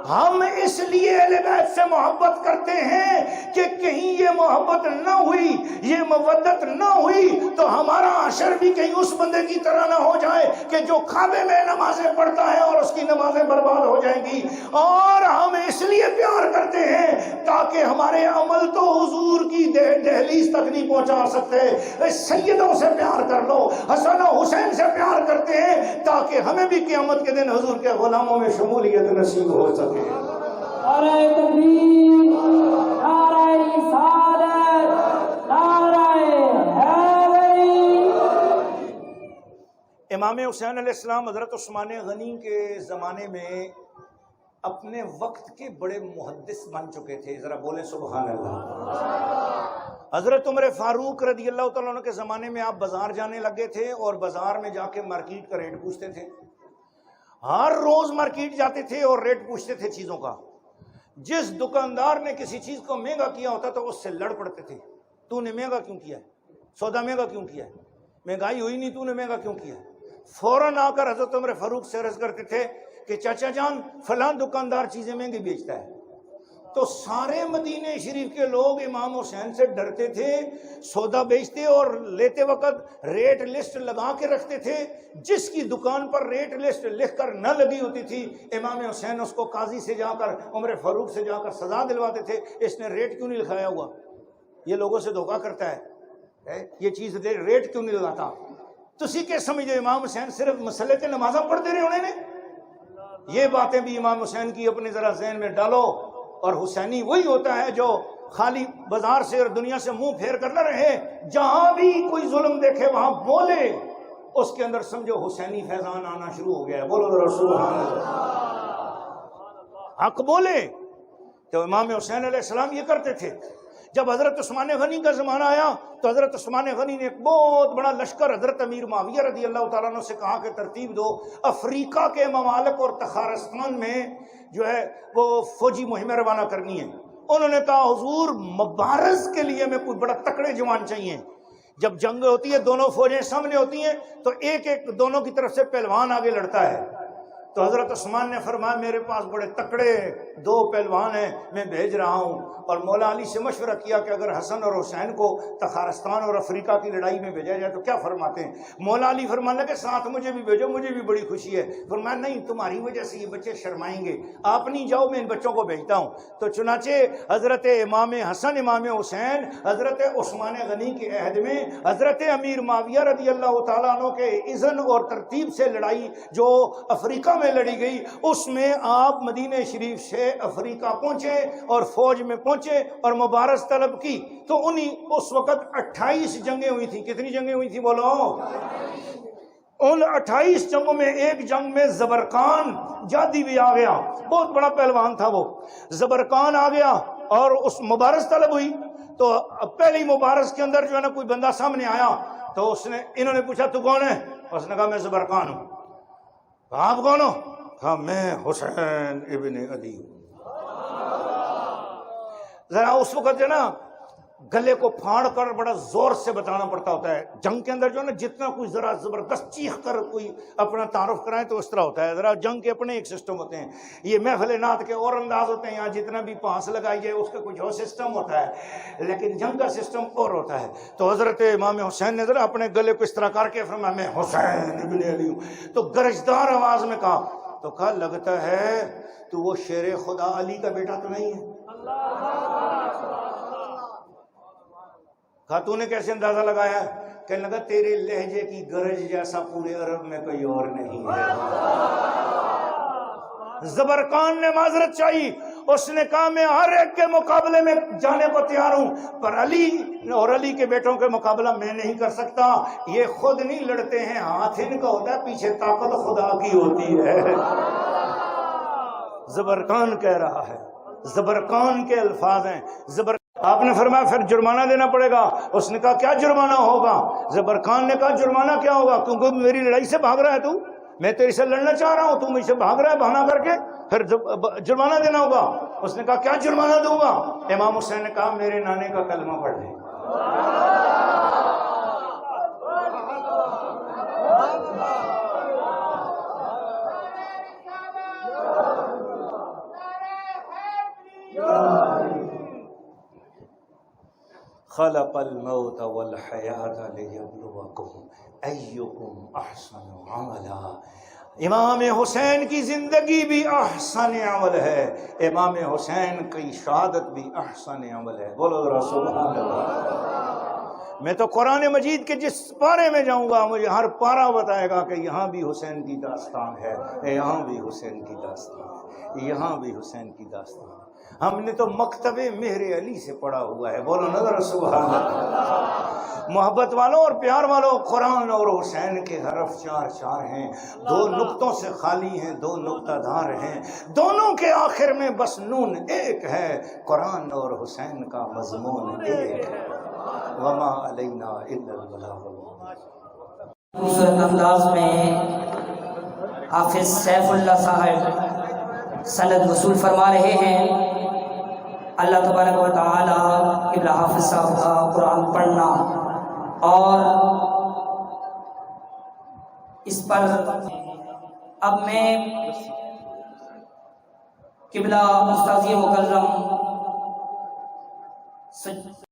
ہم اس لیے اہل بیت سے محبت کرتے ہیں کہ کہیں یہ محبت نہ ہوئی، یہ مودت نہ ہوئی تو ہمارا حشر بھی کہیں اس بندے کی طرح نہ ہو جائے کہ جو کعبے میں نمازیں پڑھتا ہے اور اس کی نمازیں برباد ہو جائیں گی۔ اور ہم اس لیے پیار کرتے ہیں تاکہ ہمارے عمل تو حضور کی دہلیز تک نہیں پہنچا سکتے۔ سیدوں سے پیار کر لو، حسن و حسین سے پیار کرتے ہیں تاکہ ہمیں بھی قیامت کے دن حضور کے غلاموں میں شمولیت نصیب ہو سکے۔ نعرہ تکبیر، نعرہ رسالت، نعرہ حیدری۔ امام حسین علیہ السلام حضرت عثمان غنی کے زمانے میں اپنے وقت کے بڑے محدث بن چکے تھے، ذرا بولیں سبحان اللہ۔ حضرت عمر فاروق رضی اللہ تعالیٰ عنہ کے زمانے میں آپ بازار جانے لگے تھے اور بازار میں جا کے مارکیٹ کا ریٹ پوچھتے تھے، ہر روز مارکیٹ جاتے تھے اور ریٹ پوچھتے تھے چیزوں کا۔ جس دکاندار نے کسی چیز کو مہنگا کیا ہوتا تو اس سے لڑ پڑتے تھے، تو نے مہنگا کیوں کیا ہے، سودا مہنگا کیوں کیا ہے، مہنگائی ہوئی نہیں، تو نے مہنگا کیوں کیا ہے۔ فوراً آ کر حضرت عمر فاروق سے عرض کرتے تھے کہ چاچا جان فلاں دکاندار چیزیں مہنگی بیچتا ہے۔ تو سارے مدینے شریف کے لوگ امام حسین سے ڈرتے تھے، سودا بیچتے اور لیتے وقت ریٹ لسٹ لگا کے رکھتے تھے۔ جس کی دکان پر ریٹ لسٹ لکھ کر نہ لگی ہوتی تھی، امام حسین اس کو قاضی سے جا کر، عمر فاروق سے جا کر سزا دلواتے تھے، اس نے ریٹ کیوں نہیں لکھایا ہوا، یہ لوگوں سے دھوکہ کرتا ہے، یہ چیز ریٹ کیوں نہیں لگاتا۔ تسی کیا سمجھے امام حسین صرف مسئلے تے نمازاں پڑھتے رہے ہونے نے؟ یہ باتیں بھی امام حسین کی اپنے ذرا ذہن میں ڈالو۔ اور حسینی وہی ہوتا ہے جو خالی بازار سے اور دنیا سے منہ پھیر کر نہ رہے، جہاں بھی کوئی ظلم دیکھے وہاں بولے، اس کے اندر سمجھو حسینی فیضان آنا شروع ہو گیا ہے۔ بولو ذرا سبحان اللہ۔ حق بولے، تو امام حسین علیہ السلام یہ کرتے تھے. جب حضرت عثمان غنی کا زمانہ آیا تو حضرت عثمان غنی نے ایک بہت بڑا لشکر حضرت امیر معاویہ رضی اللہ تعالیٰ عنہ سے کہا کہ ترتیب دو، افریقہ کے ممالک اور تخارستان میں جو ہے وہ فوجی مہمیں روانہ کرنی ہے. انہوں نے کہا حضور مبارز کے لیے میں کوئی بڑا تکڑے جوان چاہیے. جب جنگ ہوتی ہے دونوں فوجیں سامنے ہوتی ہیں تو ایک ایک دونوں کی طرف سے پہلوان آگے لڑتا ہے. تو حضرت عثمان نے فرمایا میرے پاس بڑے تکڑے 2 پہلوان ہیں، میں بھیج رہا ہوں. اور مولا علی سے مشورہ کیا کہ اگر حسن اور حسین کو تخارستان اور افریقہ کی لڑائی میں بھیجا جائے تو کیا فرماتے ہیں؟ مولا علی فرمانے لگے ساتھ مجھے بھی بھیجو، مجھے بھی بڑی خوشی ہے. فرمایا نہیں، تمہاری وجہ سے یہ بچے شرمائیں گے، آپ نہیں جاؤ، میں ان بچوں کو بھیجتا ہوں. تو چنانچہ حضرت امام حسن امام حسین حضرت عثمان غنی کے عہد میں حضرت امیر معاویہ رضی اللہ تعالیٰ عنہ کے اذن اور ترتیب سے لڑائی جو افریقہ میں لڑی گئی، اس میں آپ مدینہ شریف سے افریقہ پہنچے اور فوج میں پہنچے اور مبارز طلب کی. تو اس وقت 28 جنگیں ہوئی تھیں. کتنی جنگیں ہوئی تھیں بولو؟ ان 28 جنگوں میں ایک جنگ میں زبرقان جادی بھی آ گیا، بہت بڑا پہلوان تھا وہ. زبرقان آ گیا اور اس مبارز طلب ہوئی. تو پہلی مبارز کے اندر جو ہے نا کوئی بندہ سامنے آیا تو انہوں نے پوچھا تو کون ہے؟ اس نے کہا میں زبرقان ہوں. آپ کون ہو؟ کہا میں حسین ابن علی ہوں. ذرا اس وقت جو نا گلے کو پھاڑ کر بڑا زور سے بتانا پڑتا ہوتا ہے. جنگ کے اندر جو ہے نا جتنا کوئی ذرا زبردست چیخ کر کوئی اپنا تعارف کرائے تو اس طرح ہوتا ہے. ذرا جنگ کے اپنے ایک سسٹم ہوتے ہیں. یہ محفل نعت کے اور انداز ہوتے ہیں، یہاں جتنا بھی پانس لگائی جائے اس کا کچھ اور سسٹم ہوتا ہے، لیکن جنگ کا سسٹم اور ہوتا ہے. تو حضرت امام حسین نے ذرا اپنے گلے کو اس طرح کر کے فرمایا میں حسین ابن علی ہوں. تو گرجدار آواز میں کہا، تو کہا لگتا ہے تو وہ شیر خدا علی کا بیٹا تو نہیں ہے. کہا تو نے کیسے اندازہ لگایا؟ کہنے لگا تیرے لہجے کی گرج جیسا پورے عرب میں کوئی اور نہیں ہے. زبرقان نے معذرت چاہی. اس نے کہا میں ہر ایک کے مقابلے میں جانے کو تیار ہوں، پر علی اور علی کے بیٹوں کے مقابلہ میں نہیں کر سکتا. یہ خود نہیں لڑتے ہیں، ہاتھ ان کا ہوتا ہے، پیچھے طاقت خدا کی ہوتی ہے. زبرقان کہہ رہا ہے، زبرقان کے الفاظ ہیں. آپ نے فرمایا پھر جرمانہ دینا پڑے گا. اس نے کہا کیا جرمانہ ہوگا؟ زبرقان نے کہا جرمانہ کیا ہوگا؟ کیونکہ میری لڑائی سے بھاگ رہا ہے تو، میں تیرے سے لڑنا چاہ رہا ہوں، تو مجھ سے بھاگ رہا ہے، بہانہ کر کے پھر جرمانہ دینا ہوگا. اس نے کہا کیا جرمانہ دوں گا؟ امام حسین نے کہا میرے نانے کا کلمہ پڑھ دے. خلق الموت والحیات لیبلوکم ایکم احسن عملا. امام حسین کی زندگی بھی احسن عمل ہے، امام حسین کی شہادت بھی احسن عمل ہے. بولو ذرا سبحان اللہ. میں تو قرآن مجید کے جس پارے میں جاؤں گا مجھے ہر پارہ بتائے گا کہ یہاں بھی حسین کی داستان ہے، یہاں بھی حسین کی داستان ہے، یہاں بھی حسین کی داستان ہے. ہم نے تو مکتب مہر علی سے پڑھا ہوا ہے. بولو نظر سبحان اللہ. محبت والوں اور پیار والوں، قرآن اور حسین کے حرف 4 ہیں، 2 نقطوں سے خالی ہیں، 2 نقطہ دار ہیں، دونوں کے آخر میں بس نون ایک ہے. قرآن اور حسین کا مضمون ایک ہے. وما علینا الا البلاغ. خوبصورت انداز میں حافظ سیف اللہ صاحب سند وصول فرما رہے ہیں. اللہ تبارک و تعالی قبلہ حافظ صاحب کا قرآن پڑھنا اور اس پر اب میں قبلہ استاذ مکرم